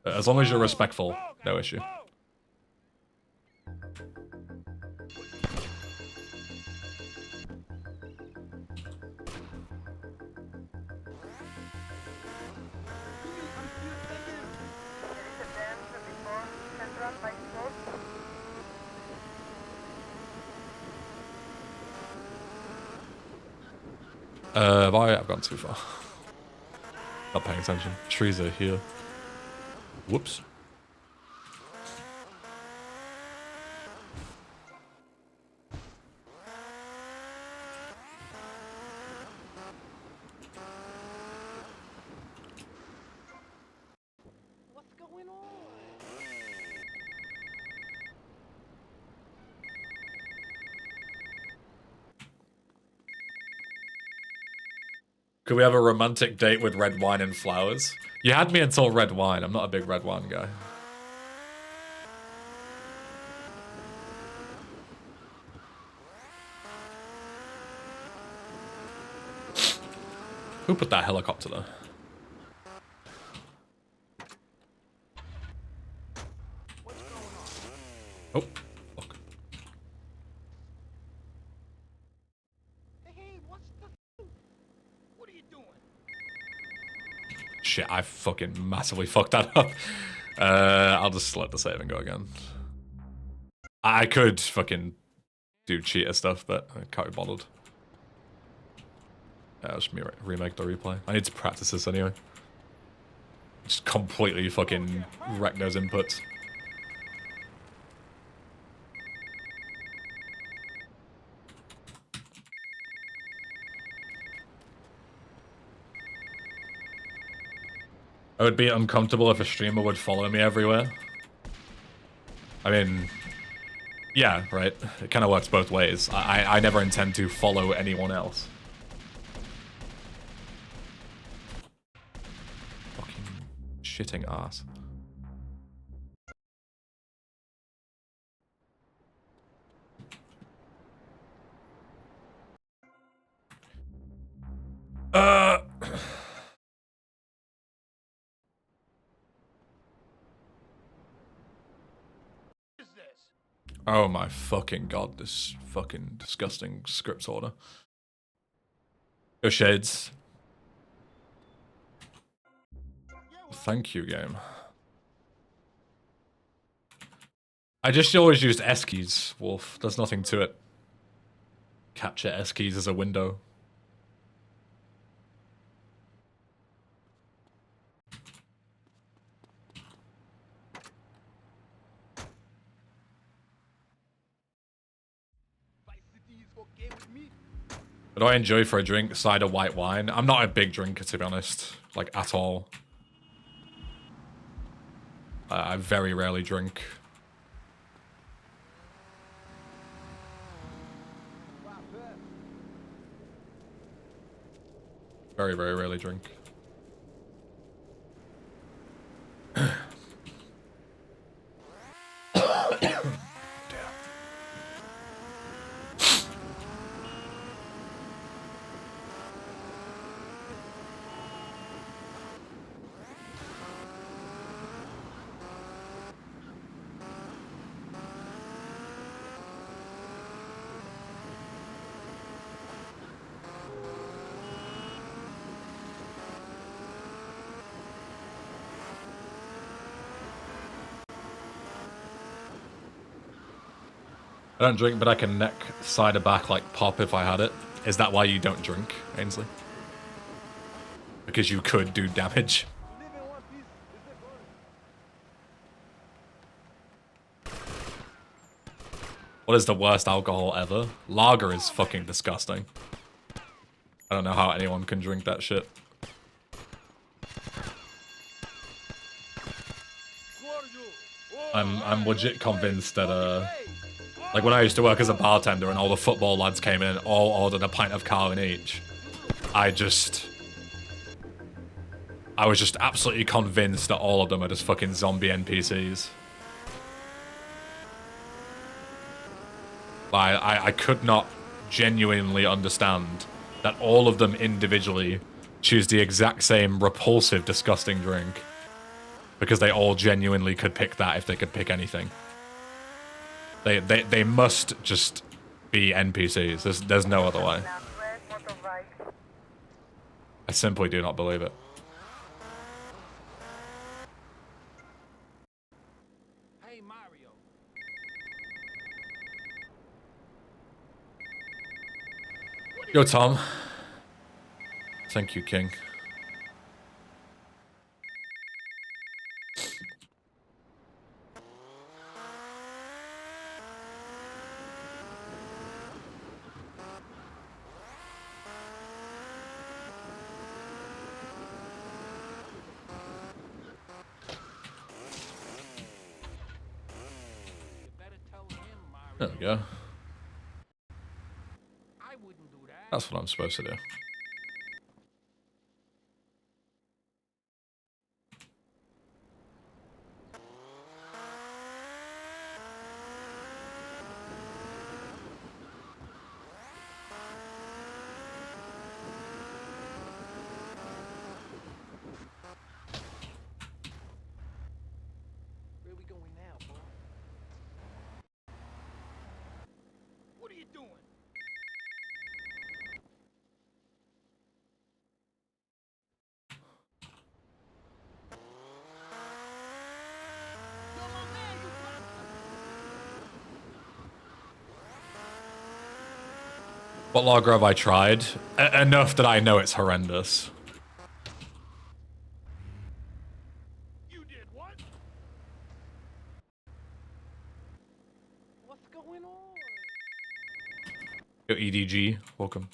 As long as you're respectful, no issue. I've gone too far. Not paying attention. Trees are here. Whoops. What's going on? Could we have a romantic date with red wine and flowers? You had me until red wine. I'm not a big red wine guy. Who put that helicopter there? Oh, fuck. Hey, what's the... What are you doing? Shit, I fucking massively fucked that up. I'll just let the save and go again. I could fucking do cheater stuff, but I can't be bothered. I'll just remake the replay. I need to practice this anyway. Just completely fucking wreck those inputs. I would be uncomfortable if a streamer would follow me everywhere. I mean, yeah, right. It kind of works both ways. I never intend to follow anyone else. Fucking shitting ass. Oh my fucking god, this fucking disgusting scripts order. Go Shades. Thank you, game. I just always used S keys, Wolf. There's nothing to it. Capture S keys as a window. What do I enjoy for a drink? Cider, white wine. I'm not a big drinker, to be honest. Like, at all. I very rarely drink. Very, very rarely drink. I don't drink, but I can neck cider back like pop if I had it. Is that why you don't drink, Ainsley? Because you could do damage. What is the worst alcohol ever? Lager is fucking disgusting. I don't know how anyone can drink that shit. I'm legit convinced that like when I used to work as a bartender and all the football lads came in and all ordered a pint of Carling each, I was just absolutely convinced that all of them are just fucking zombie NPCs. I could not genuinely understand that all of them individually choose the exact same repulsive, disgusting drink because they all genuinely could pick that if they could pick anything. They must just be NPCs. There's no other way. I simply do not believe it. Hey, Mario. Yo, Tom. Thank you, King. There we go. I wouldn't do that. That's what I'm supposed to do. Where we going now, boy? What are you doing? Come on there, you bastard! What lager have I tried? Enough that I know it's horrendous. You did what? What's going on? Yo, EDG, welcome.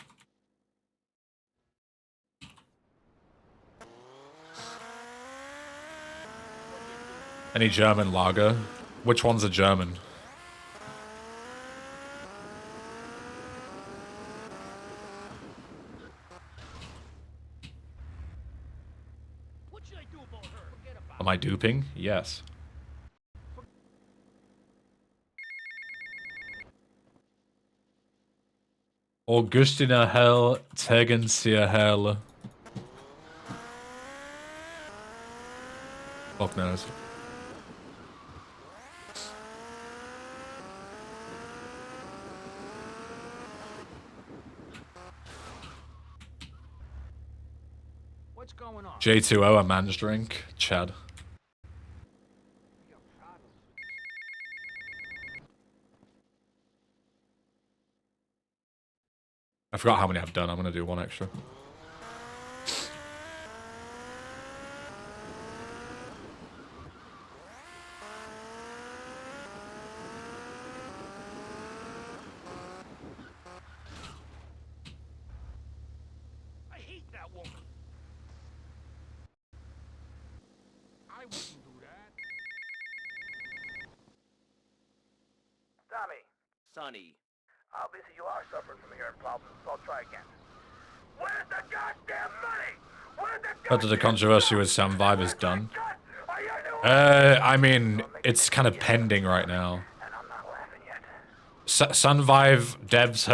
Any German lager? Which one's a German? What should I do about her? Forget about Am I duping? Yes. Augustina Hell, Tegensia Hell. Fuck knows. What's going on? J2O, a man's drink. Chad. We got problems with I forgot how many I've done. I'm gonna do one extra. I hate that woman. I wouldn't do that. Tommy. Sonny. Obviously you are suffering from hearing problems, so I'll try again. Where's the goddamn money? Where's the After the controversy with Sunvive is done. I mean, it's kind of pending right now. Sunvive devs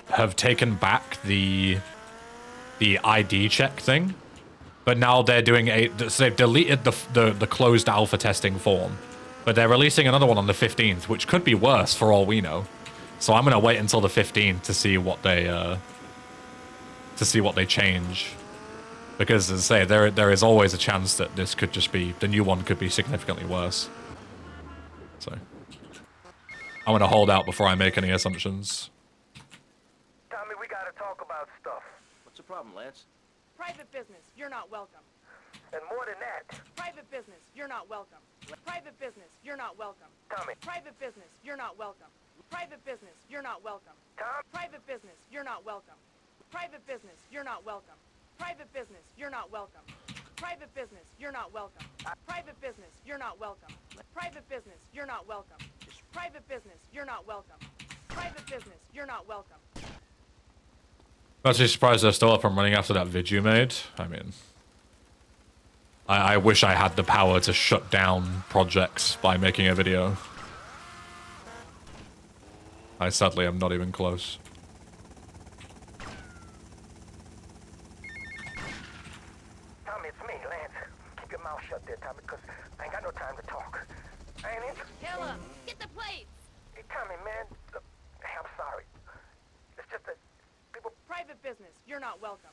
have taken back the ID check thing, but now they're doing so they've deleted the closed alpha testing form, but they're releasing another one on the 15th, which could be worse for all we know. So I'm gonna wait until the 15th to see what they change, because as I say, there is always a chance that this could just be the new one could be significantly worse. So I'm gonna hold out before I make any assumptions. Tommy, we gotta talk about stuff. What's the problem, Lance? Private business, you're not welcome. And more than that, Private business, you're not welcome. Private business, you're not welcome. Tommy. Private business, you're not welcome. Private business, you're not welcome. Tom? Private business, you're not welcome. Private business, you're not welcome. Private business, you're not welcome. Private business, you're not welcome. Private business, you're not welcome. Private business, you're not welcome. Private business, you're not welcome. Private business, you're not welcome. I'm actually surprised they're still up and running after that vid you made. I mean, I wish I had the power to shut down projects by making a video. I sadly am not even close. Tommy, it's me, Lance. Keep your mouth shut there, Tommy, because I ain't got no time to talk. I ain't interested. Killer, get the plates. Hey, Tommy, man. Look, hey, I'm sorry. It's just that people... Private business, you're not welcome.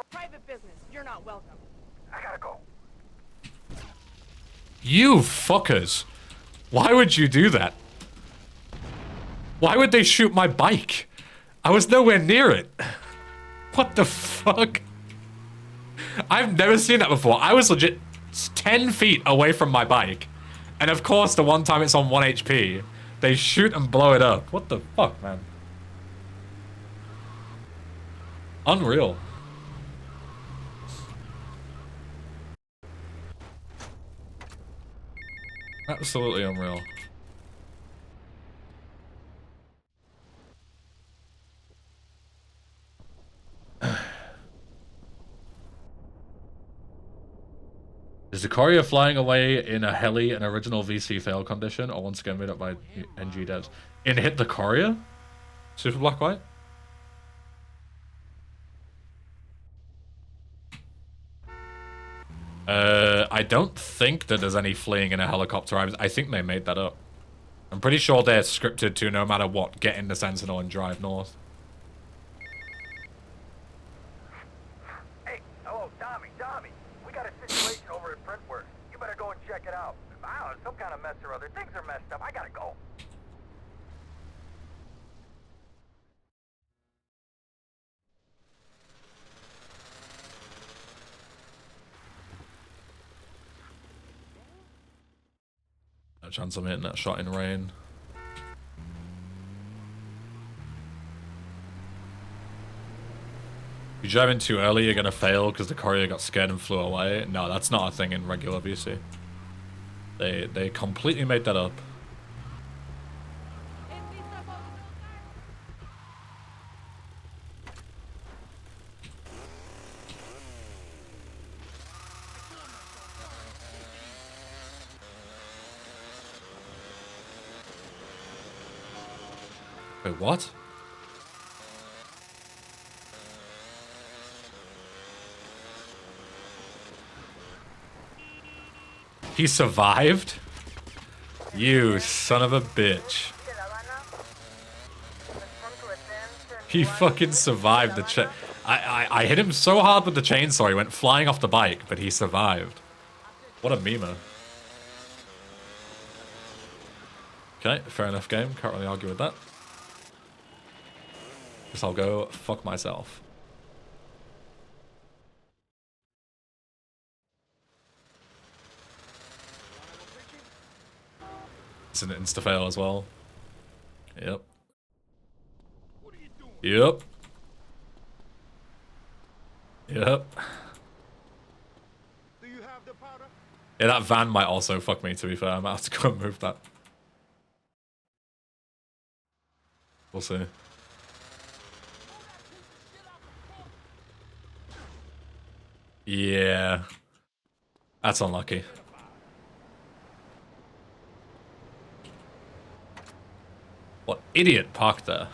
Private business, you're not welcome. I gotta go. You fuckers. Why would you do that? Why would they shoot my bike? I was nowhere near it. What the fuck? I've never seen that before. I was legit 10 feet away from my bike. And of course, the one time it's on 1 HP, they shoot and blow it up. What the fuck, man? Unreal. Absolutely unreal. Is the courier flying away in a heli an original VC fail condition, or once again made up by NG devs? In Hit the Courier? Super Black White? I don't think that there's any fleeing in a helicopter. I think they made that up. I'm pretty sure they're scripted to, no matter what, get in the Sentinel and drive north. Hey, hello, Tommy. We got a situation over at Printworks. You better go and check it out. I don't know, some kind of mess or other. Things are messed up. I gotta go. No chance I'm hitting that shot in rain. If you drive in too early, you're gonna fail because the courier got scared and flew away. No, that's not a thing in regular VC. They completely made that up. Wait, what? He survived? You son of a bitch. He fucking survived the chain. I hit him so hard with the chainsaw, he went flying off the bike, but he survived. What a memer. Okay, fair enough game. Can't really argue with that. Guess I'll go fuck myself. It's an insta-fail as well. Yep. Yep. Yep. Yeah, that van might also fuck me, to be fair. I might have to go and move that. We'll see. Yeah. That's unlucky. What idiot parked there?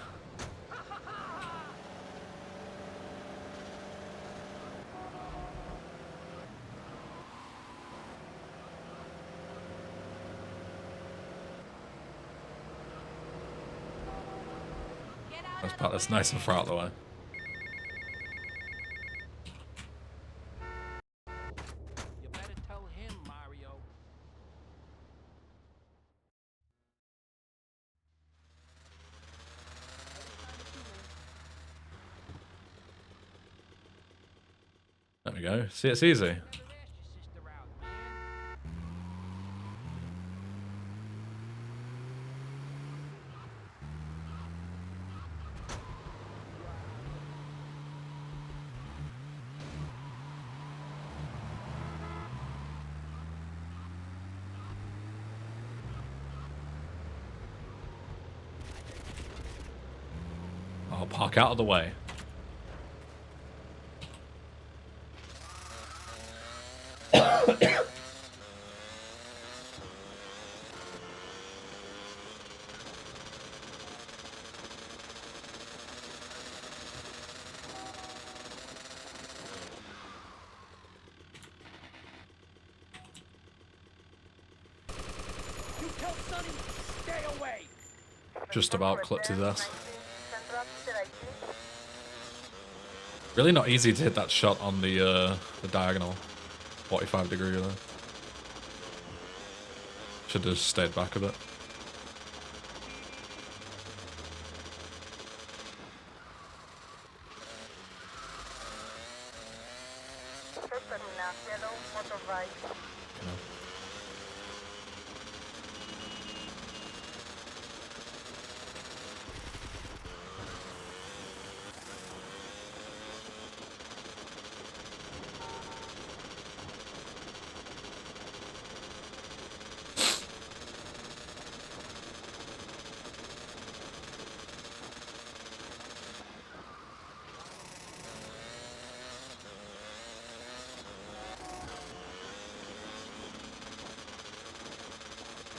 Let's park this nice and far out of the way. You better tell him, Mario. There we go. See, it's easy. Never asked your sister out, man. I'll park out of the way. You tell Sonny, stay away. Just about clipped his ass. Really not easy to hit that shot on the diagonal. 45-degree there. Should have stayed back a bit.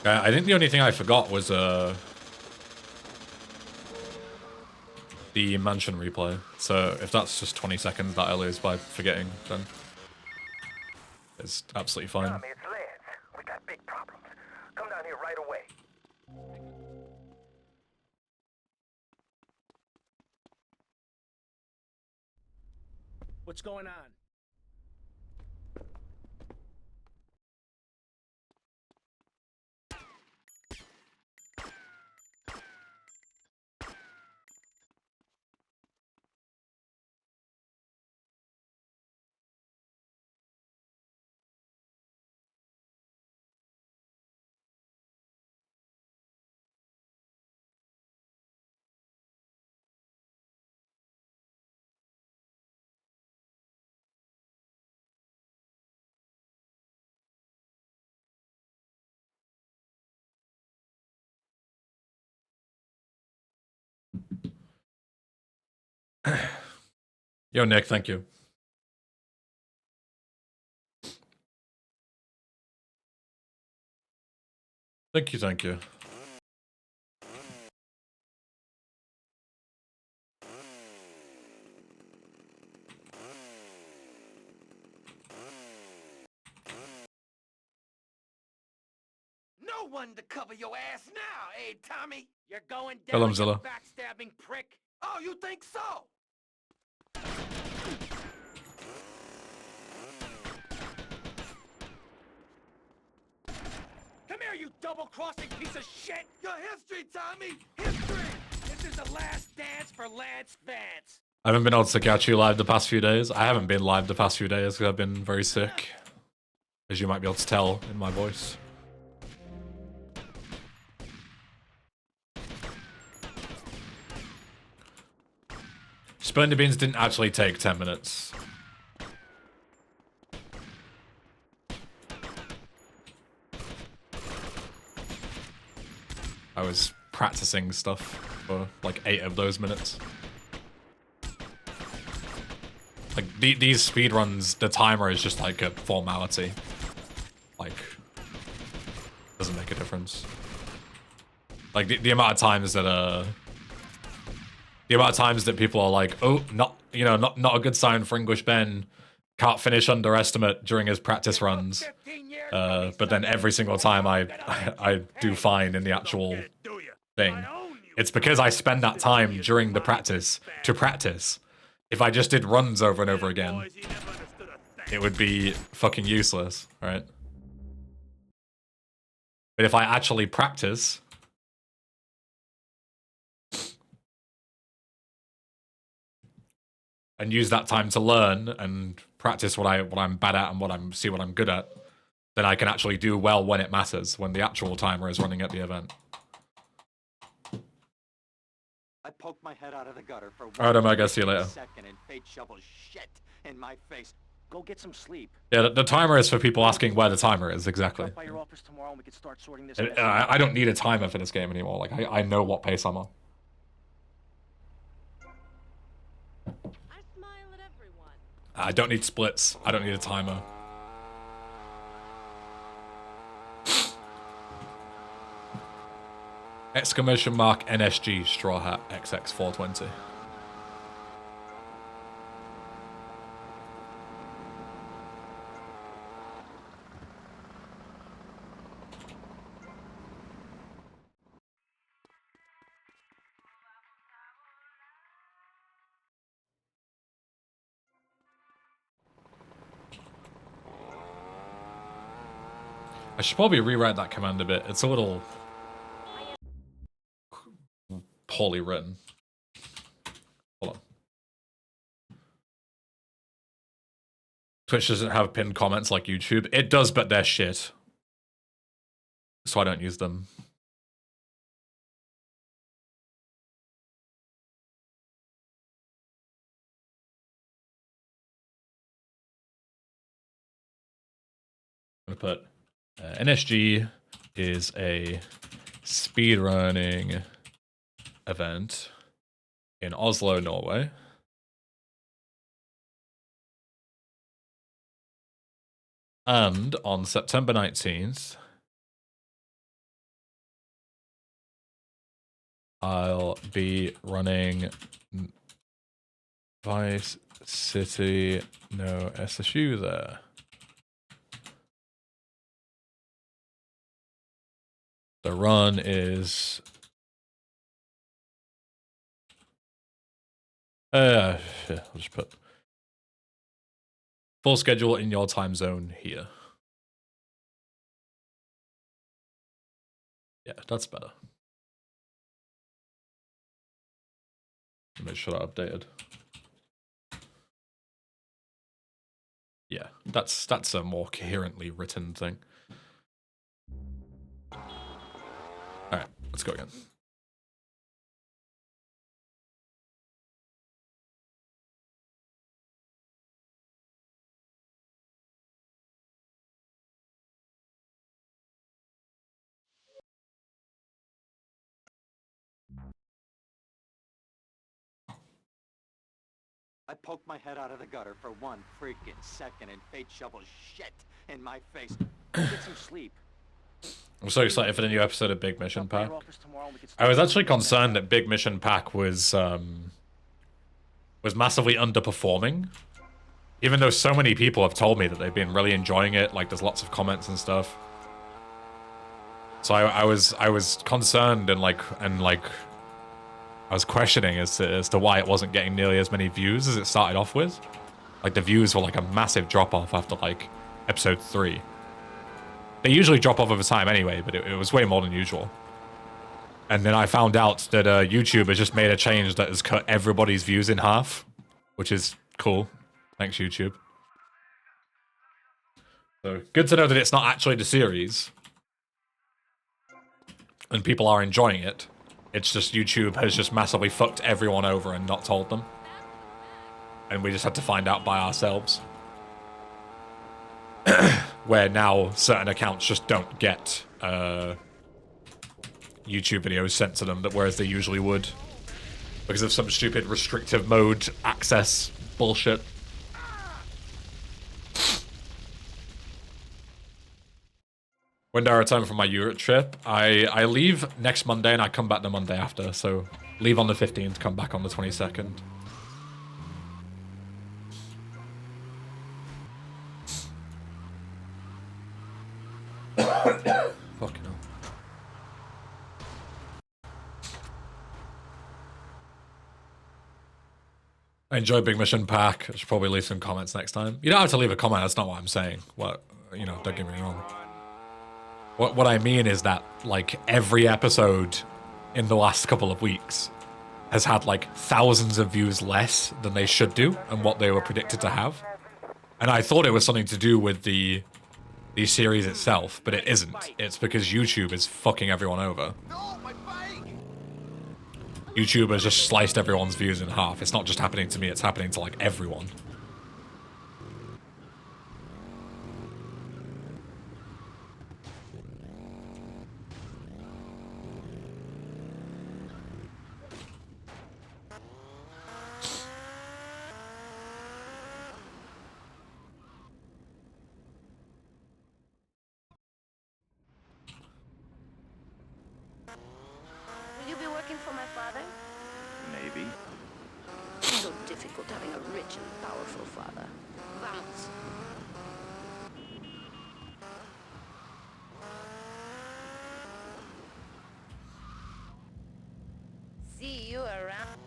I think the only thing I forgot was the mansion replay. So if that's just 20 seconds that I lose by forgetting, then it's absolutely fine. Tommy, it's Lance. We got big problems. Come down here right away. What's going on? Yo, Nick, thank you. Thank you, thank you. No one to cover your ass now, eh, Tommy? You're going Hello, down, you Zilla. backstabbing prick. Oh, you think so? Come here, you double-crossing piece of shit! Your history, Tommy! History! This is the last dance for Lance Vance. I haven't been able to catch you live the past few days. I haven't been live the past few days because I've been very sick, as you might be able to tell in my voice. Splendid Beans didn't actually take 10 minutes. I was practicing stuff. for like 8 of those minutes. Like these speedruns, the timer is just like a formality. Like, doesn't make a difference. Like the amount of times that people are like, oh, not a good sign for English Ben. Can't finish under estimate during his practice runs. But then every single time I do fine in the actual thing. It's because I spend that time during the practice to practice. If I just did runs over and over again, it would be fucking useless, right? But if I actually practice, and use that time to learn and practice what I'm bad at and what I'm good at, then I can actually do well when it matters, when the actual timer is running at the event. I poked my head out of the gutter for Alright, Omega, see you later. second and fate shovels shit in my face. Go get some sleep. Yeah, the timer is for people asking where the timer is, exactly. Stop by your office tomorrow and we can start sorting this. I don't need a timer for this game anymore. Like, I know what pace I'm on. I smile at everyone. I don't need splits. I don't need a timer. Exclamation mark NSG Straw Hat XX420. I should probably rewrite that command a bit. It's a little poorly written. Hold on. Twitch doesn't have pinned comments like YouTube. It does, but they're shit. So I don't use them. I'm gonna put NSG is a speedrunning event in Oslo, Norway. And on September 19th, I'll be running Vice City, no SSU there. The run is I'll just put full schedule in your time zone here. Yeah, that's better. Make sure I updated. Yeah, that's a more coherently written thing. Alright, let's go again. I poked my head out of the gutter for 1 freaking second and fate shovels shit in my face. Go get some sleep. I'm so excited for the new episode of Big Mission Pack. I was actually concerned that Big Mission Pack was massively underperforming. Even though so many people have told me that they've been really enjoying it, like there's lots of comments and stuff. So I was concerned and I was questioning as to why it wasn't getting nearly as many views as it started off with. Like the views were like a massive drop off after like episode 3. They usually drop off over time anyway, but it was way more than usual. And then I found out that YouTube has just made a change that has cut everybody's views in half, which is cool. Thanks, YouTube. So good to know that it's not actually the series. And people are enjoying it. It's just YouTube has just massively fucked everyone over and not told them. And we just had to find out by ourselves. Where now certain accounts just don't get YouTube videos sent to them, that whereas they usually would, because of some stupid restrictive mode access bullshit. When do I return from my Europe trip? I leave next Monday and I come back the Monday after, so leave on the 15th, come back on the 22nd. Fucking hell. I enjoy Big Mission Pack. I should probably leave some comments next time. You don't have to leave a comment, that's not what I'm saying. What, you know, don't get me wrong. What I mean is that, like, every episode in the last couple of weeks has had, like, thousands of views less than they should do and what they were predicted to have. And I thought it was something to do with the series itself, but it isn't. It's because YouTube is fucking everyone over. YouTube has just sliced everyone's views in half. It's not just happening to me, it's happening to, like, everyone. Will you be working for my father? Maybe. So difficult having a rich and powerful father. Vamos. See you around.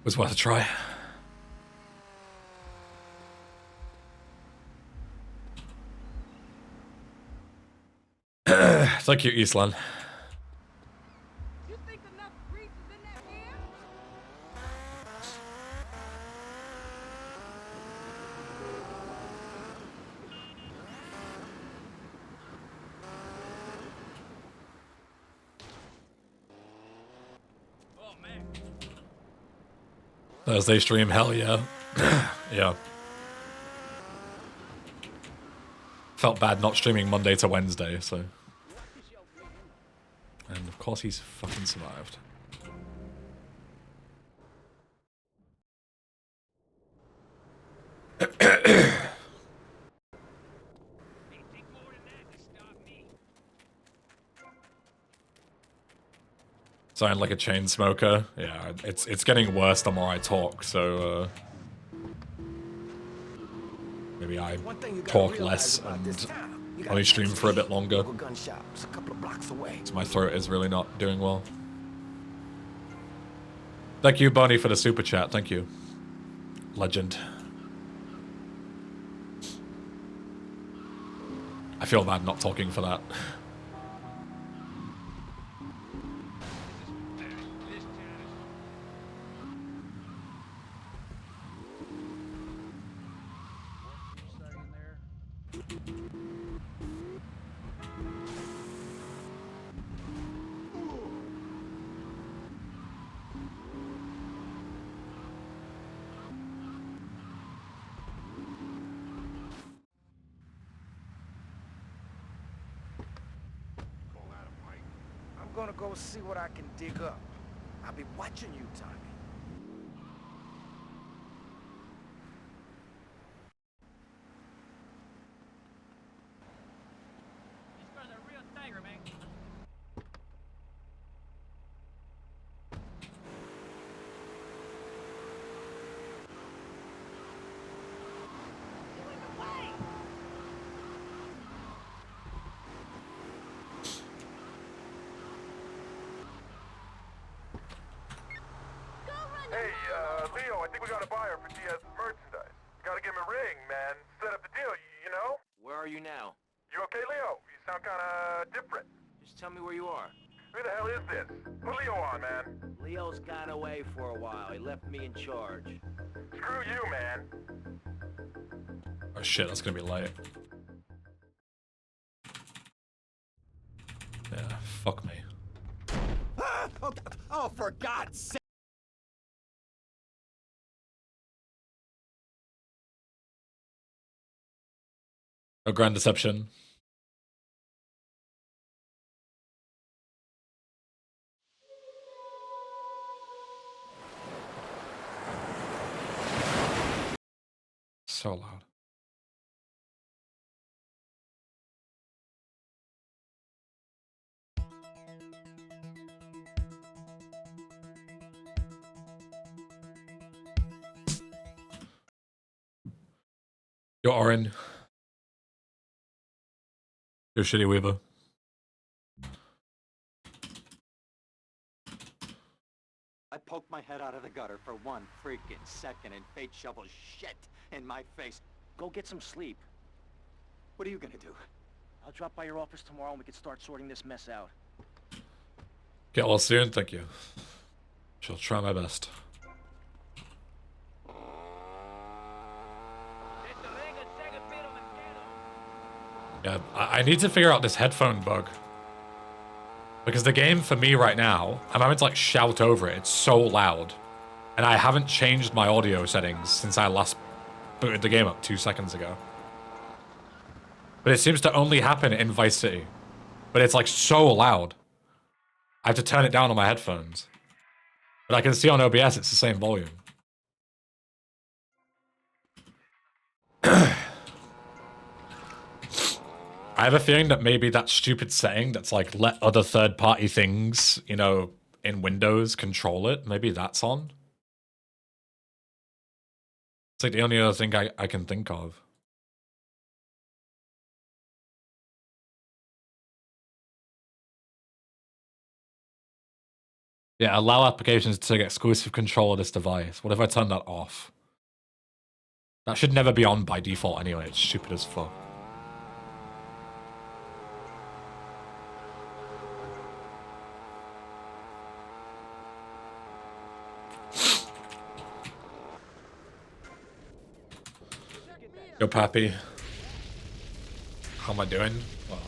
Was worth a try. Thank you, Eastland. You think enough grease is in that air? Thursday stream, hell yeah. Yeah. Felt bad not streaming Monday to Wednesday, so. And of course he's fucking survived. Sound like a chain smoker. Yeah, it's getting worse the more I talk, so maybe I talk less and only stream for a bit longer. So my throat is really not doing well. Thank you, Bonnie, for the super chat. Thank you. Legend. I feel bad not talking for that. I'm gonna go see what I can dig up. I'll be watching you, Tommy. This was a real tiger, man. Hey, Leo, I think we got a buyer for Diaz's merchandise. Gotta give him a ring, man. Set up the deal, you know? Where are you now? You okay, Leo? You sound kinda different. Just tell me where you are. Who the hell is this? Put Leo on, man. Leo's gone away for a while. He left me in charge. Screw you, man. Oh shit, that's gonna be late. Yeah, fuck me. Oh, for God's sake! A grand deception. So loud. You're Orin. You're Shitty Weaver. I poked my head out of the gutter for 1 freaking second and fate shovels shit in my face. Go get some sleep. What are you gonna do? I'll drop by your office tomorrow and we can start sorting this mess out. Get well soon, thank you. Shall try my best. Yeah, I need to figure out this headphone bug. Because the game for me right now, I'm having to like shout over it. It's so loud. And I haven't changed my audio settings since I last booted the game up 2 seconds ago. But it seems to only happen in Vice City. But it's like so loud. I have to turn it down on my headphones. But I can see on OBS it's the same volume. I have a feeling that maybe that stupid setting that's like let other third-party things, you know, in Windows control it. Maybe that's on. It's like the only other thing I can think of. Yeah, allow applications to take exclusive control of this device. What if I turn that off? That should never be on by default anyway. It's stupid as fuck. Yo, Pappy. How am I doing? Well,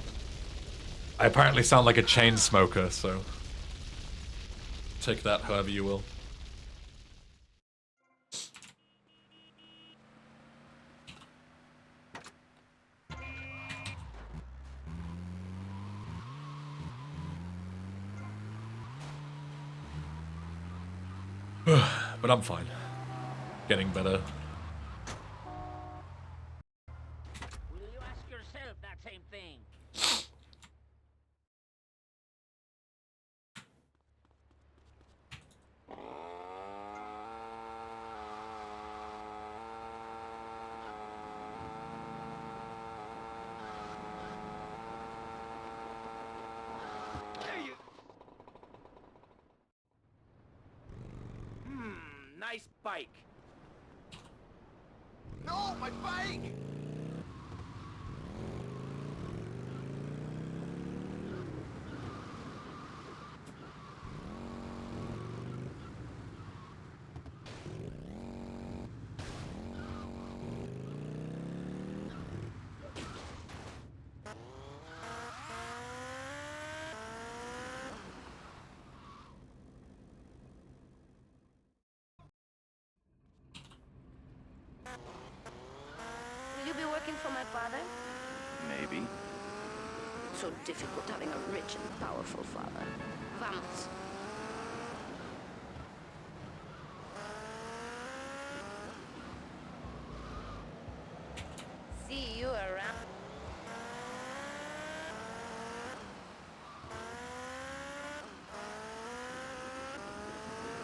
I apparently sound like a chain smoker, so take that however you will. But I'm fine. Getting better. Will you ask yourself that same thing? Nice bike. No, my bike! Will you be working for my father? Maybe. So difficult having a rich and powerful father. Vamos. See you around.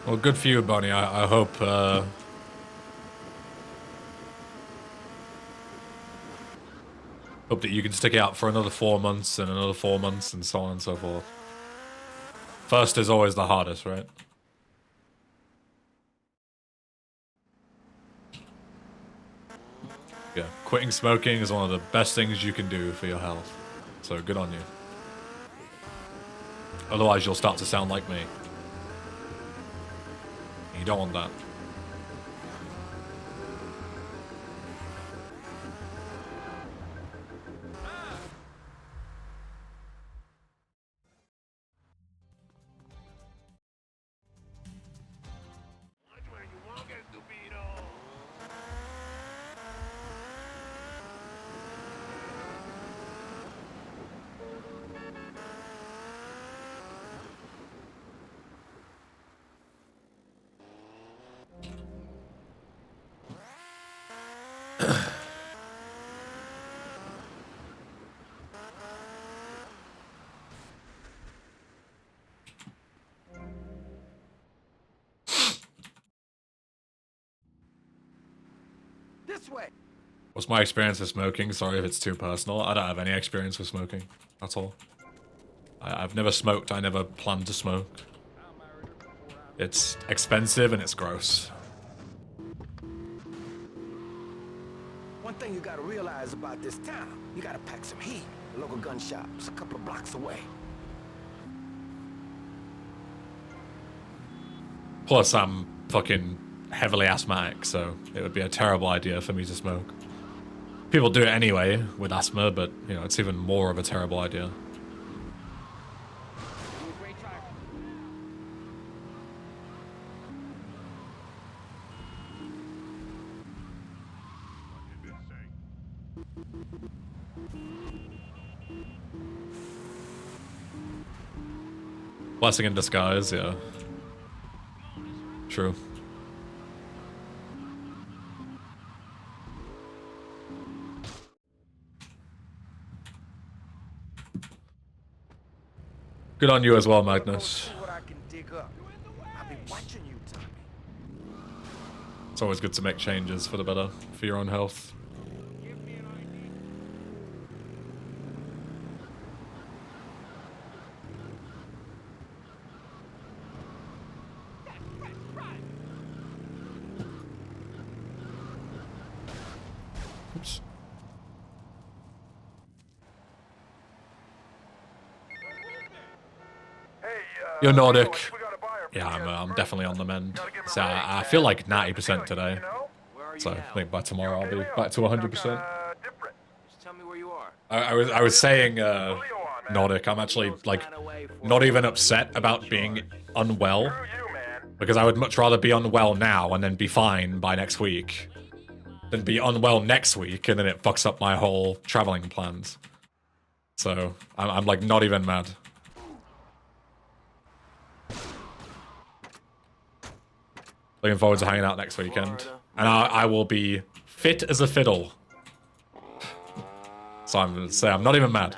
Well, good for you, Bonnie. I hope hope that you can stick it out for another 4 months and another 4 months and so on and so forth. First is always the hardest, right? Yeah, quitting smoking is one of the best things you can do for your health. So good on you. Otherwise, you'll start to sound like me. You don't want that. This way. What's my experience with smoking? Sorry if it's too personal. I don't have any experience with smoking at all. I've never smoked. I never planned to smoke. It's expensive and it's gross. One thing you gotta realize about this town, you gotta pack some heat. The local gun shop's a couple of blocks away. Plus, I'm fucking heavily asthmatic, so it would be a terrible idea for me to smoke. People do it anyway with asthma, but you know, it's even more of a terrible idea. Blessing in disguise, yeah. True. Good on you as well, Magnus. It's always good to make changes for the better, for your own health. Oops. You're Nordic. Yeah, I'm definitely on the mend. So I feel like 90% today. So I think by tomorrow I'll be back to 100%. Just tell me where you are. I was saying, Nordic, I'm actually like not even upset about being unwell, because I would much rather be unwell now and then be fine by next week than be unwell next week and then it fucks up my whole traveling plans. So I'm like not even mad. Looking forward to hanging out next weekend, and I will be fit as a fiddle. So I'm gonna say I'm not even mad,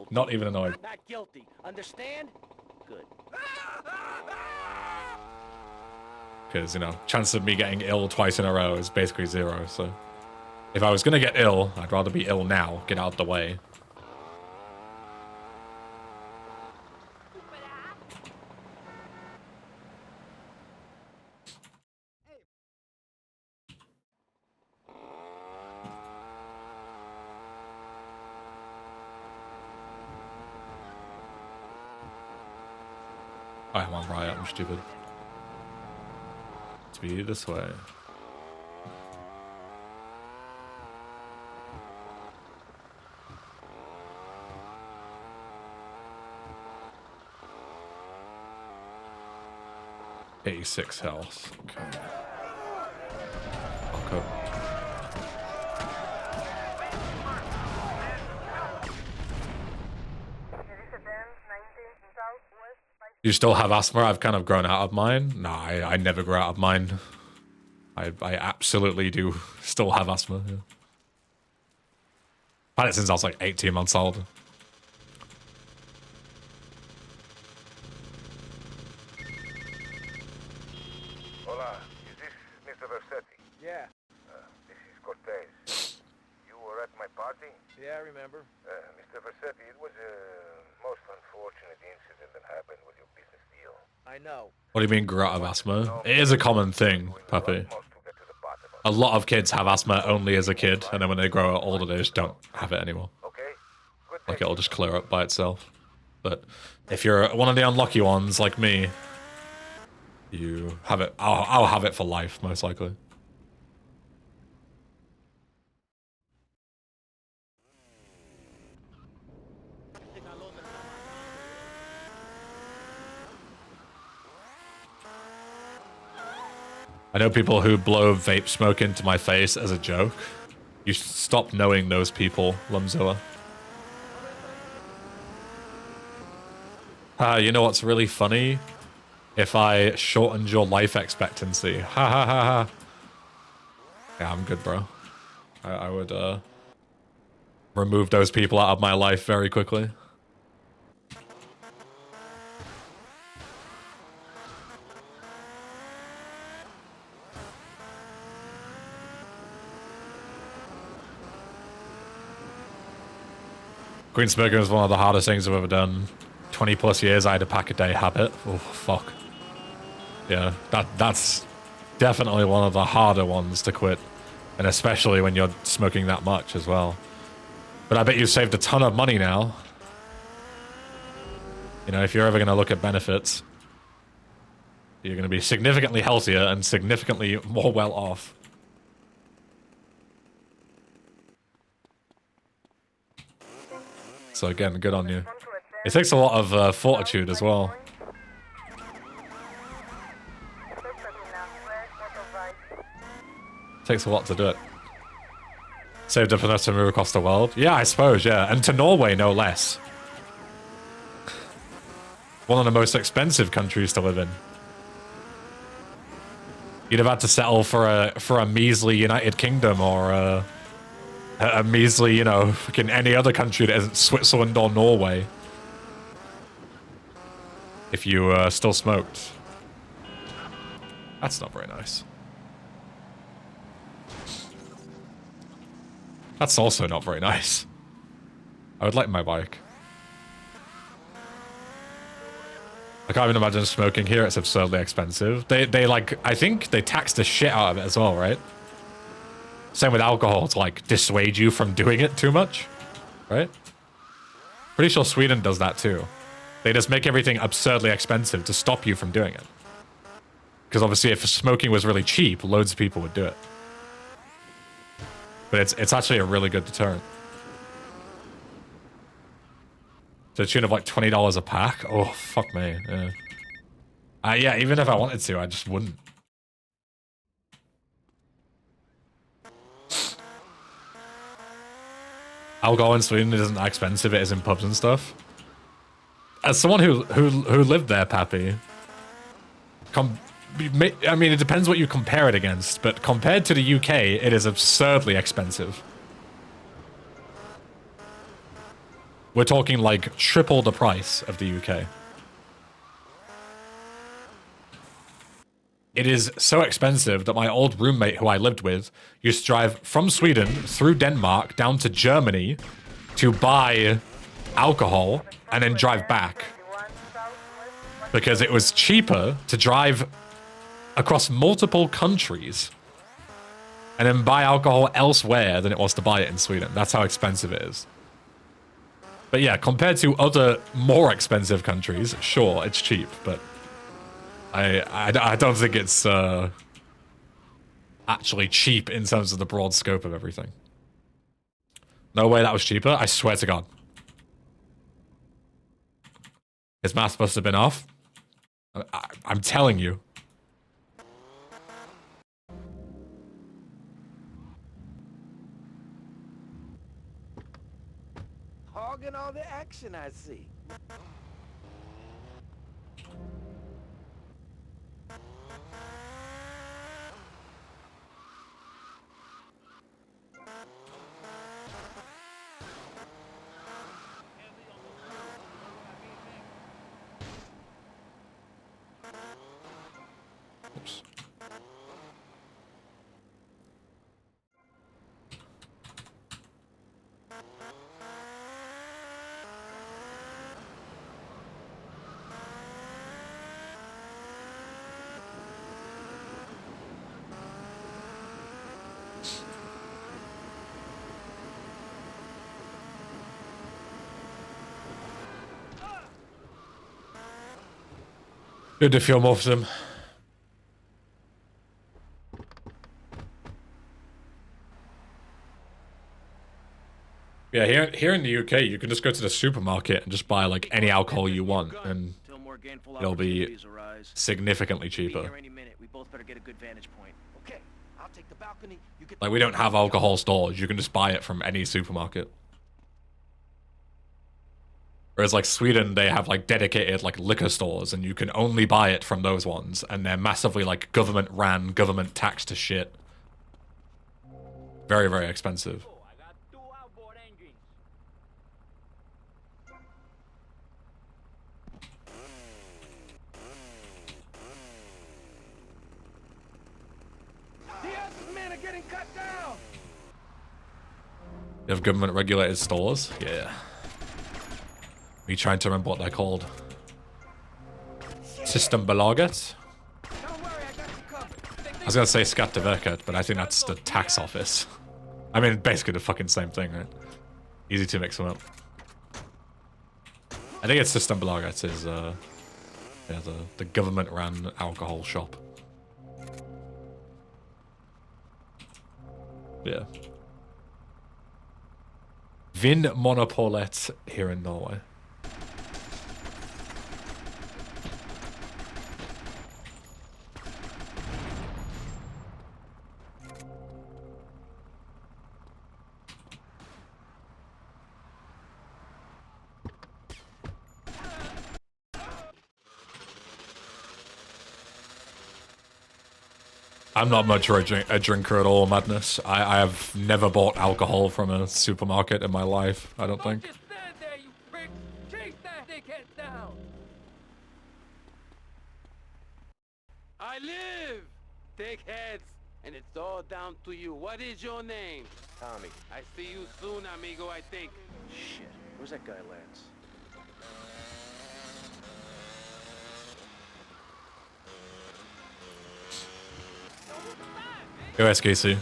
not even annoyed. Not guilty. Understand? Good. Because, you know, chance of me getting ill twice in a row is basically zero, so... If I was gonna get ill, I'd rather be ill now, get out of the way. I'm on riot, I'm stupid. To be this way. $86 health. Okay. Okay. You still have asthma? I've kind of grown out of mine. No, I never grew out of mine. I absolutely do still have asthma. Yeah. I've had it since I was like 18 months old. Hola, is this Mr. Versetti? Yeah, This is Cortez. You were at my party? yeah, I remember. Mr. Versetti, it was a most unfortunate incident that happened with your business deal. I know. What do you mean grew out of asthma? It is a common thing, puppy. a lot of kids have asthma only as a kid, and then when they grow older, they just don't have it anymore. Okay. Good Like day. it'll just clear up by itself. But if you're one of the unlucky ones like me, you have it. I'll have it for life, most likely. I know people who blow vape smoke into my face as a joke. You stop knowing those people, Lumzilla. You know what's really funny? If I shortened your life expectancy. Ha ha ha ha. Yeah, I'm good, bro. I would remove those people out of my life very quickly. Green smoking is one of the hardest things I've ever done. 20 plus years I had a pack a day habit. Oh, fuck. Yeah, that's definitely one of the harder ones to quit. And especially when you're smoking that much as well. But I bet you've saved a ton of money now. You know, if you're ever going to look at benefits, you're going to be significantly healthier and significantly more well off. So again, good on you. It takes a lot of fortitude as well. Takes a lot to do it. Saved up enough to move across the world? Yeah, I suppose, yeah. And to Norway, no less. One of the most expensive countries to live in. You'd have had to settle for a measly United Kingdom or a measly, you know, fucking any other country that isn't Switzerland or Norway. If you still smoked. That's not very nice. That's also not very nice. I would like my bike. I can't even imagine smoking here. It's absurdly expensive. They like, I think they tax the shit out of it as well, right? Same with alcohol to like dissuade you from doing it too much, right? Pretty sure Sweden does that too. They just make everything absurdly expensive to stop you from doing it. Because obviously if smoking was really cheap, loads of people would do it. But it's actually a really good deterrent. To the tune of like $20 a pack? Oh, fuck me. Yeah. Yeah, even if I wanted to, I just wouldn't. Alcohol in Sweden isn't that expensive, it is in pubs and stuff. As someone who lived there, Pappy, I mean, it depends what you compare it against, but compared to the UK, it is absurdly expensive. We're talking like triple the price of the UK. It is so expensive that my old roommate who I lived with used to drive from Sweden through Denmark down to Germany to buy alcohol and then drive back. Because it was cheaper to drive across multiple countries and then buy alcohol elsewhere than it was to buy it in Sweden. That's how expensive it is. But yeah, compared to other more expensive countries, sure, it's cheap, but I don't think it's actually cheap in terms of the broad scope of everything. No way that was cheaper, I swear to God. His math must have been off. I'm telling you. Hogging all the action I see. Oops. Good to feel more for them. Yeah, here in the UK, you can just go to the supermarket and just buy like any alcohol you want, and it'll be significantly cheaper. Like, we don't have alcohol stores. You can just buy it from any supermarket. Whereas like Sweden, they have like dedicated like liquor stores, and you can only buy it from those ones, and they're massively like government ran, government taxed to shit. Very, very expensive. You have government regulated stores? Yeah. Me trying to remember what they're called. Systembolaget? I was gonna say Skatteverket, but I think that's the tax office. I mean, basically the fucking same thing, right? Easy to mix them up. I think it's Systembolaget is, yeah, the government-ran alcohol shop. Yeah. Vinmonopolet here in Norway. I'm not much of a drinker at all, Madness. I have never bought alcohol from a supermarket in my life, I don't think. I live! Dickheads! And it's all down to you. What is your name? Tommy. I see you soon, amigo, I think. Shit. Where's that guy, Lance? Go SKC.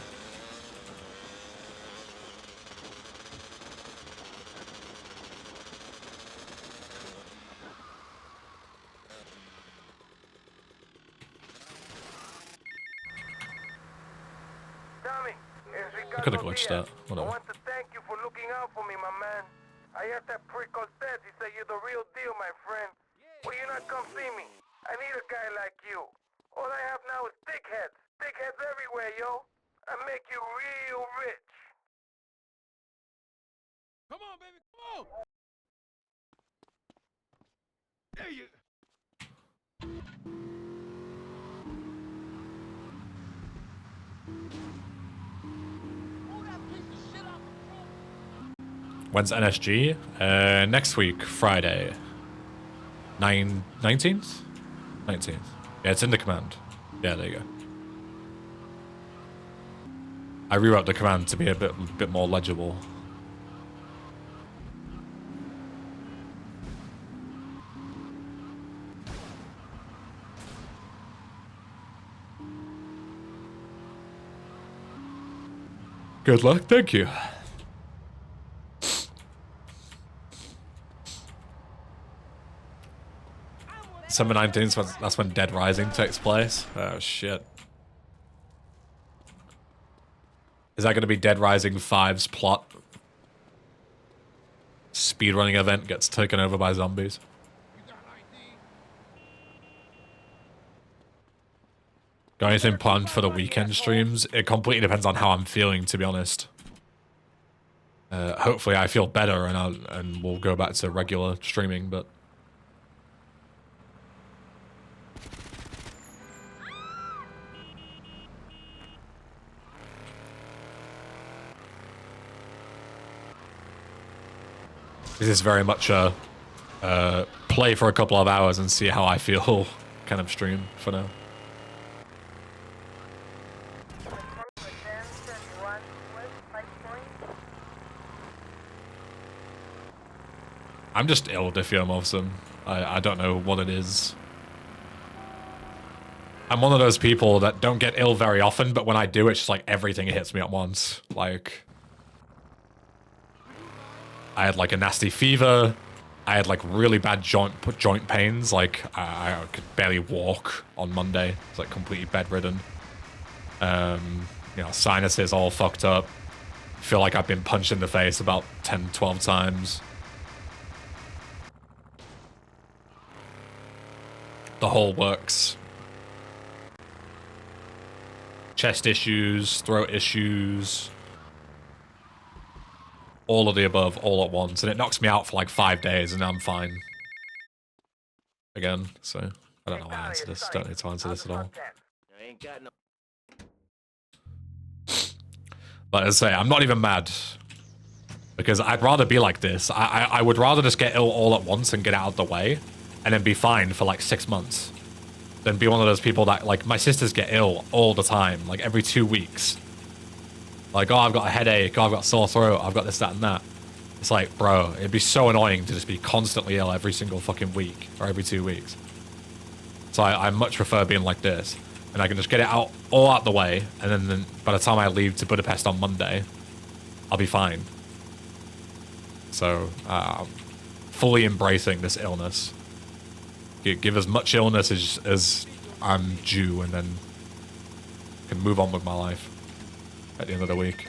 I could have glitched that. Whatever. I want to thank you for looking out for me, my man. I asked that prick Cortez. He said you're the real deal, my friend. Will you not come see me? I need a guy like you. All I have now is dickheads. Dickheads everywhere, yo. I make you real rich. Come on, baby, come on! There you... When's NSG? Next week, Friday. 19th? 19th. Yeah, it's in the command. Yeah, there you go. I rewrote the command to be a bit more legible. Good luck, thank you. December 19th, that's when Dead Rising takes place. Oh shit. Is that going to be Dead Rising 5's plot? Speedrunning event gets taken over by zombies. Got anything planned for the weekend streams? It completely depends on how I'm feeling, to be honest. Hopefully I feel better and we'll go back to regular streaming, but... This is very much a play for a couple of hours and see how I feel kind of stream for now. I'm just ill with Diffiomorphism. I don't know what it is. I'm one of those people that don't get ill very often, but when I do, it's just like everything hits me at once. Like... I had like a nasty fever, I had like really bad joint pains. Like I could barely walk on Monday. It's like completely bedridden. You know, sinuses all fucked up. Feel like I've been punched in the face about 10, 12 times. The whole works. Chest issues, throat issues. All of the above, all at once. And it knocks me out for like 5 days and I'm fine. Again, so I don't know why I answer this. Don't need to answer this at all. I ain't got no... But as I say, I'm not even mad. Because I'd rather be like this. I would rather just get ill all at once and get out of the way. And then be fine for like 6 months. Than be one of those people that, like, my sisters get ill all the time. Like, every 2 weeks. Like, oh, I've got a headache. Oh, I've got a sore throat. I've got this, that, and that. It's like, bro, it'd be so annoying to just be constantly ill every single fucking week. Or every 2 weeks. So I much prefer being like this. And I can just get it all out the way. And then by the time I leave to Budapest on Monday, I'll be fine. So, fully embracing this illness. Give as much illness as I'm due, and then can move on with my life at the end of the week.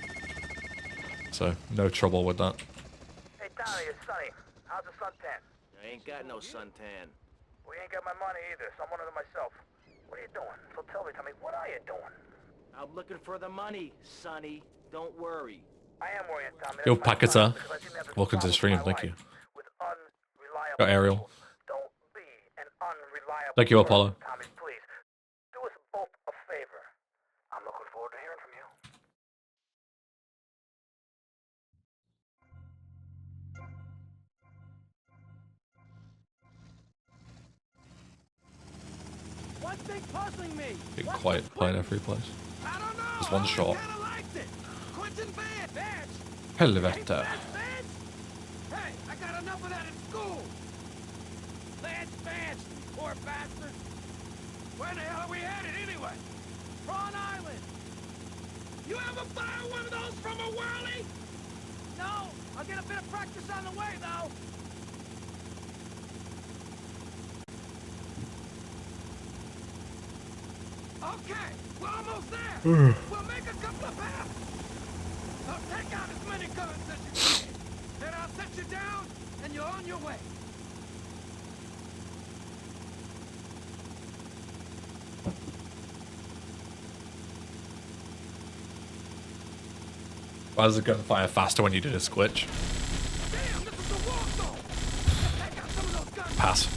So, no trouble with that. Hey, Tommy, it's Sonny. How's the suntan? I ain't got no suntan. We ain't got my money either, so I'm one of them myself. What are you doing? So tell me, Tommy, what are you doing? I'm looking for the money, Sonny. Don't worry. I am worrying, Tommy. Yo, Packeta. Welcome to the stream. Thank you. Yo, Ariel. Don't be an unreliable Thank you, Apollo. Tommy, please. Do us both a favor. I'm looking forward to hearing from you. One thing puzzling me. Being quiet, playing every place. I don't know. There's one shot. Kinda liked it. Quentin Vance. Helvete. Hey, I got enough of that at school. Vance, poor bastard. Where the hell are we headed anyway? Prawn Island. You ever fire one of those from a whirly? No, I'll get a bit of practice on the way though. Okay, we're almost there. We'll make a couple of paths. So take out as many guns as you can. Then I'll set you down, and you're on your way. Why does the gun fire faster when you do this glitch? Damn, this is the war zone. Take out some of those guns. Pass.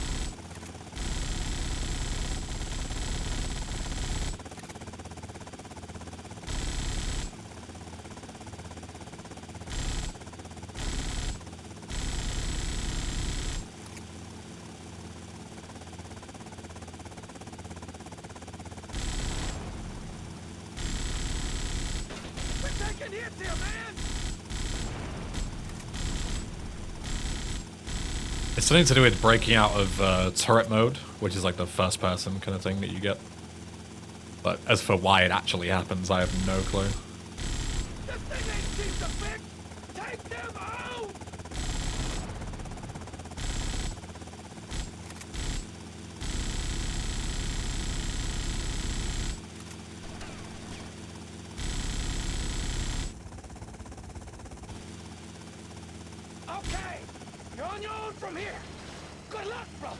It's something to do with breaking out of turret mode, which is like the first person kind of thing that you get. But as for why it actually happens, I have no clue. This thing ain't cheap to fix. Take them out. Okay, you're on your own from here. Good luck, brother.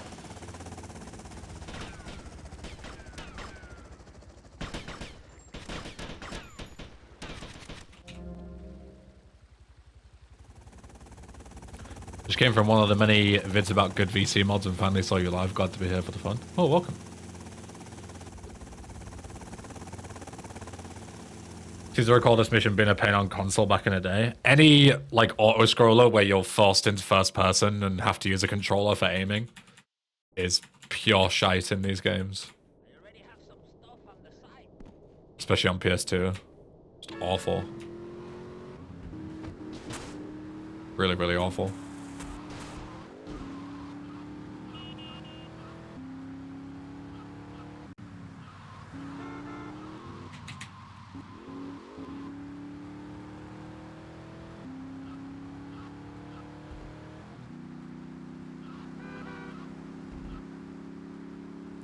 Just came from one of the many vids about good VC mods and finally saw you live. Glad to be here for the fun. Oh, welcome. Seems to recall this mission being a pain on console back in the day. Any, like, auto-scroller where you're forced into first person and have to use a controller for aiming is pure shite in these games. Especially on PS2. Just awful. Really, really awful.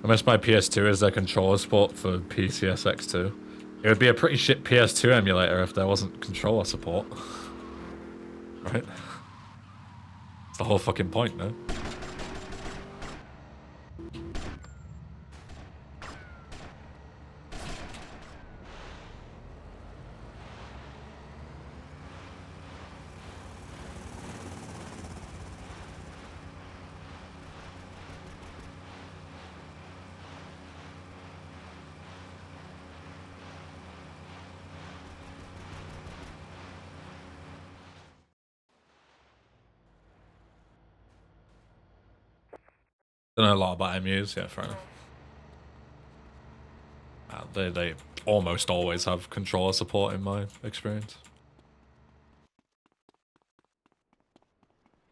I miss my PS2 as their controller support for PCSX2. It would be a pretty shit PS2 emulator if there wasn't controller support. Right? That's the whole fucking point, no? Don't know a lot about MUs, yeah, fair enough. They almost always have controller support in my experience.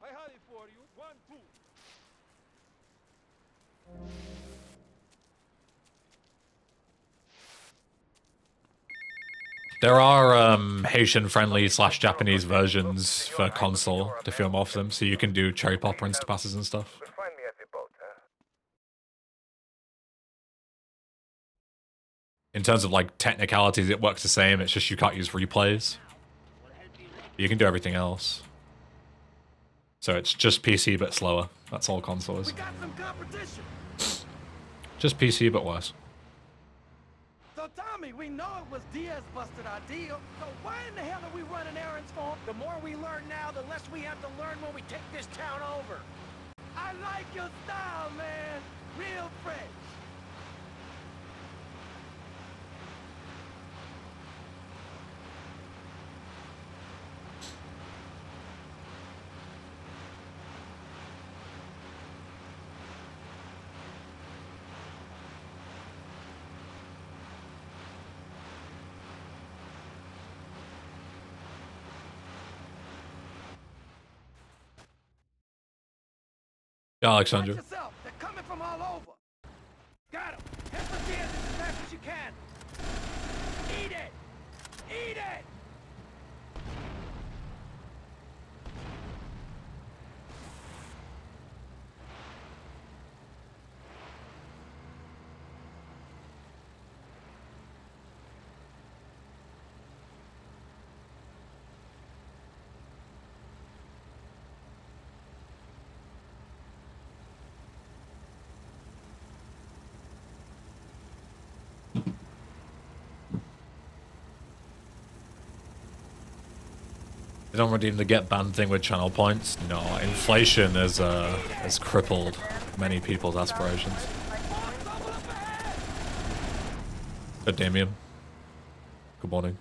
I had it for you. 1, 2. There are Haitian-friendly / Japanese versions for console to film off them, so you can do cherry popper instapasses and stuff. Find me at the boat, huh? In terms of like technicalities, it works the same. It's just you can't use replays. You can do everything else. So it's just PC but slower. That's all console is. We got some competition. Just PC but worse. So Tommy, we know it was Diaz busted our deal. So why in the hell are we running errands for him? The more we learn now, the less we have to learn when we take this town over. I like your style, man. Real fresh. Yeah, Alexandra. Watch yourself. They're coming from all over. Got him. Head for Diaz as fast as you can. Eat it. Eat it. They don't redeem the get banned thing with channel points. No, inflation has crippled many people's aspirations. But Damien, good morning.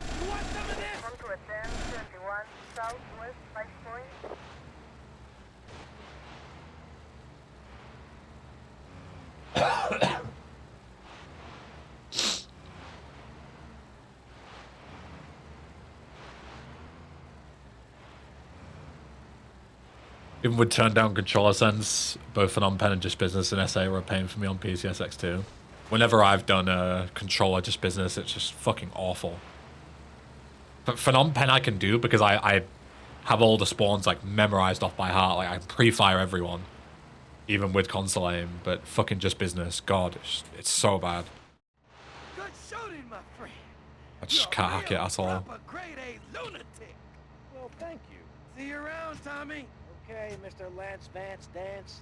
Come to a 1031 Southwest 5 Point. Even would turn down controller sense, both Phnom Penh and Just Business and SA were paying for me on PCSX2. Whenever I've done a controller Just Business, it's just fucking awful. But Phnom Penh I can do because I have all the spawns like memorized off by heart. Like I pre-fire everyone, even with console aim. But fucking Just Business, God, it's so bad. Good shooting, my friend. I just can't hack it at all. Proper grade A lunatic. Well, thank you. See you around, Tommy. Okay, Mr. Lance Vance Dance.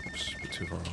Oops, a bit too far away.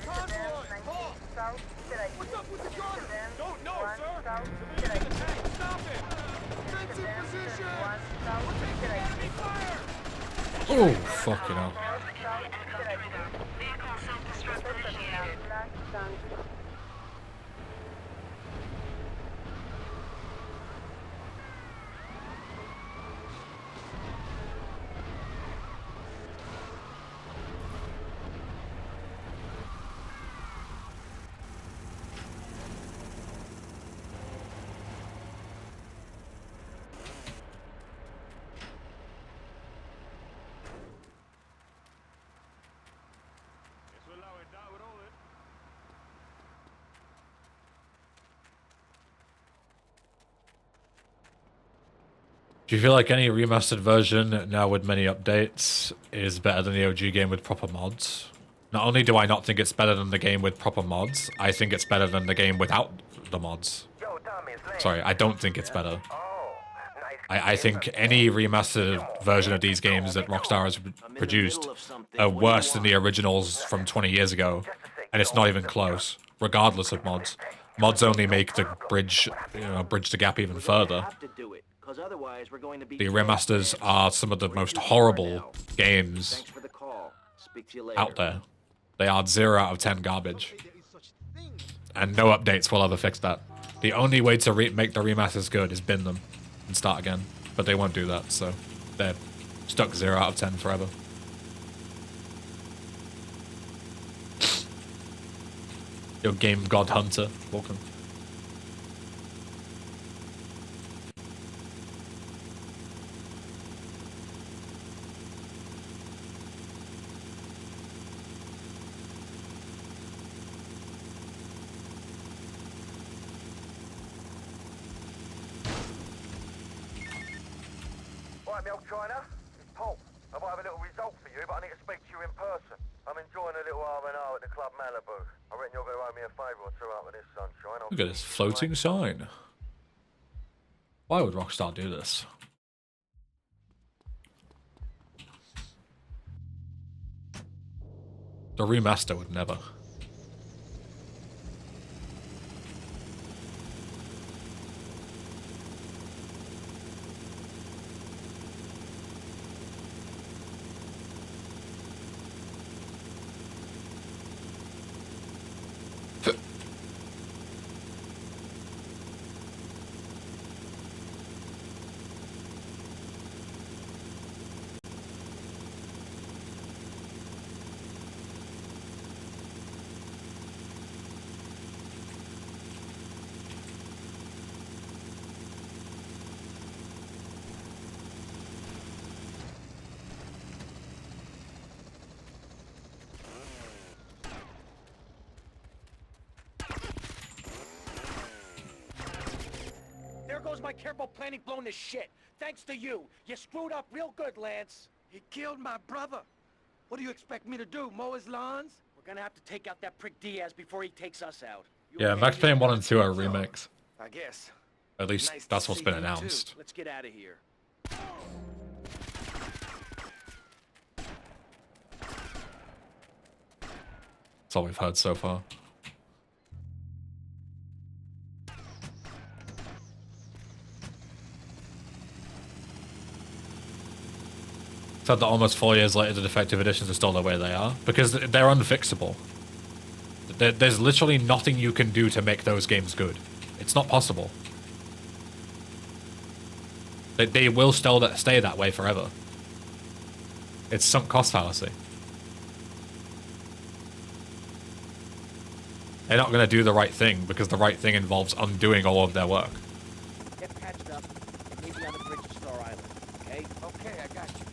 convoy! Call! What's up with the gunner? Don't know, sir! Civilians in the tank! Stop it! Defensive position! We're taking enemy fire! Oh, fucking hell. Do you feel like any remastered version, now with many updates, is better than the OG game with proper mods? Not only do I not think it's better than the game with proper mods, I think it's better than the game without the mods. Sorry, I don't think it's better. I think any remastered version of these games that Rockstar has produced are worse than the originals from 20 years ago, and it's not even close, regardless of mods. Mods only make the bridge the gap even further. The remasters are some of the most horrible games out there. They are 0 out of 10 garbage. And no updates will ever fix that. The only way to make the remasters good is bin them and start again. But they won't do that, so they're stuck 0 out of 10 forever. Yo, Game God Hunter, welcome. China, it's Paul. I might have a little result for you, but I need to speak to you in person. I'm enjoying a little R&R at the Club Malibu. I reckon you're going to owe me a favour or two out with this sunshine. Look at this floating sign. Why would Rockstar do this? The remaster would never. My careful planning blown to shit. Thanks to you. You screwed up real good, Lance. He killed my brother. What do you expect me to do, mow his lawns? We're gonna have to take out that prick Diaz before he takes us out. Yeah, Max Payne 1 and 2 are remakes. I guess. At least Nice that's to what's see been you, announced. too. Let's get out of here. That's all we've heard so far. Said that almost 4 years later the defective editions are still the way they are, because they're unfixable. There's literally nothing you can do to make those games good. It's not possible. They will still stay that way forever. It's sunk cost fallacy. They're not going to do the right thing because the right thing involves undoing all of their work. Get patched up and meet me on the bridge at Star Island, okay? Okay, I got you.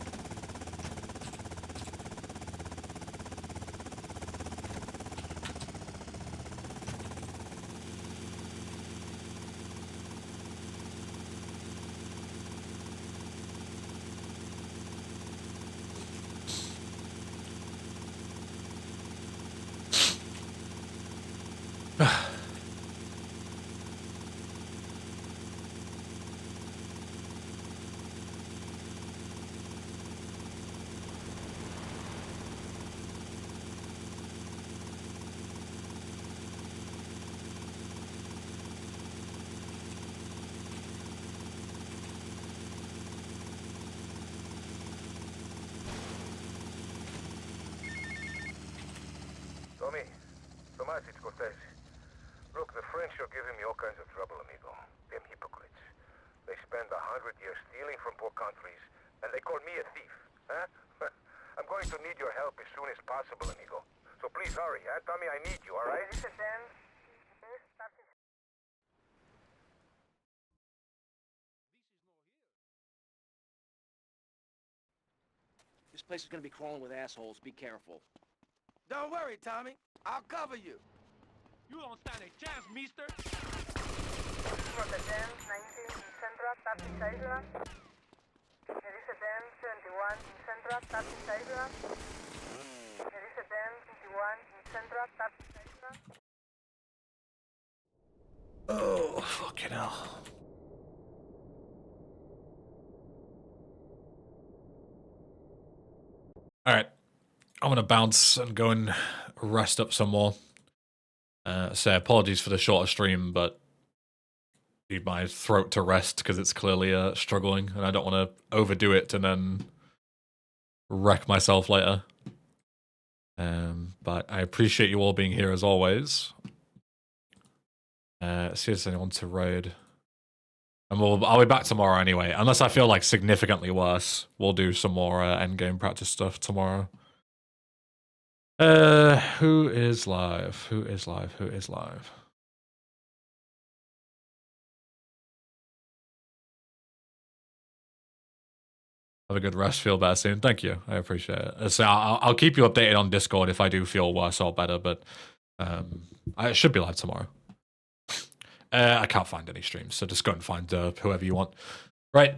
Tommy, Tomas, it's Cortez. Look, the French are giving me all kinds of trouble, amigo. Them hypocrites. They spend 100 years stealing from poor countries, and they call me a thief, huh? I'm going to need your help as soon as possible, amigo. So please hurry, huh? Tommy, I need you, all right? This place is gonna be crawling with assholes. Be careful. Don't worry, Tommy. I'll cover you. You don't stand a chance, mister. Rotterdam, 19 Central, taxi Speedrun. There is a Dan 71 in Central, taxi Speedrun. There is a Dan 21 in Central, taxi Speedrun. Oh, fucking hell. All right, I'm gonna bounce and go and rest up some more. So apologies for the shorter stream, but need my throat to rest because it's clearly struggling, and I don't want to overdo it and then wreck myself later. But I appreciate you all being here as always. See if there's anyone to raid. And I'll be back tomorrow anyway. Unless I feel like significantly worse, we'll do some more endgame practice stuff tomorrow. Who is live? Who is live? Who is live? Have a good rest. Feel better soon. Thank you. I appreciate it. So I'll keep you updated on Discord if I do feel worse or better. But I should be live tomorrow. I can't find any streams, so just go and find whoever you want. Right,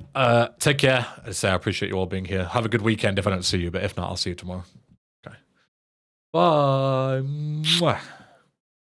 take care. As I say, I appreciate you all being here. Have a good weekend if I don't see you, but if not, I'll see you tomorrow. Okay. Bye. Mwah.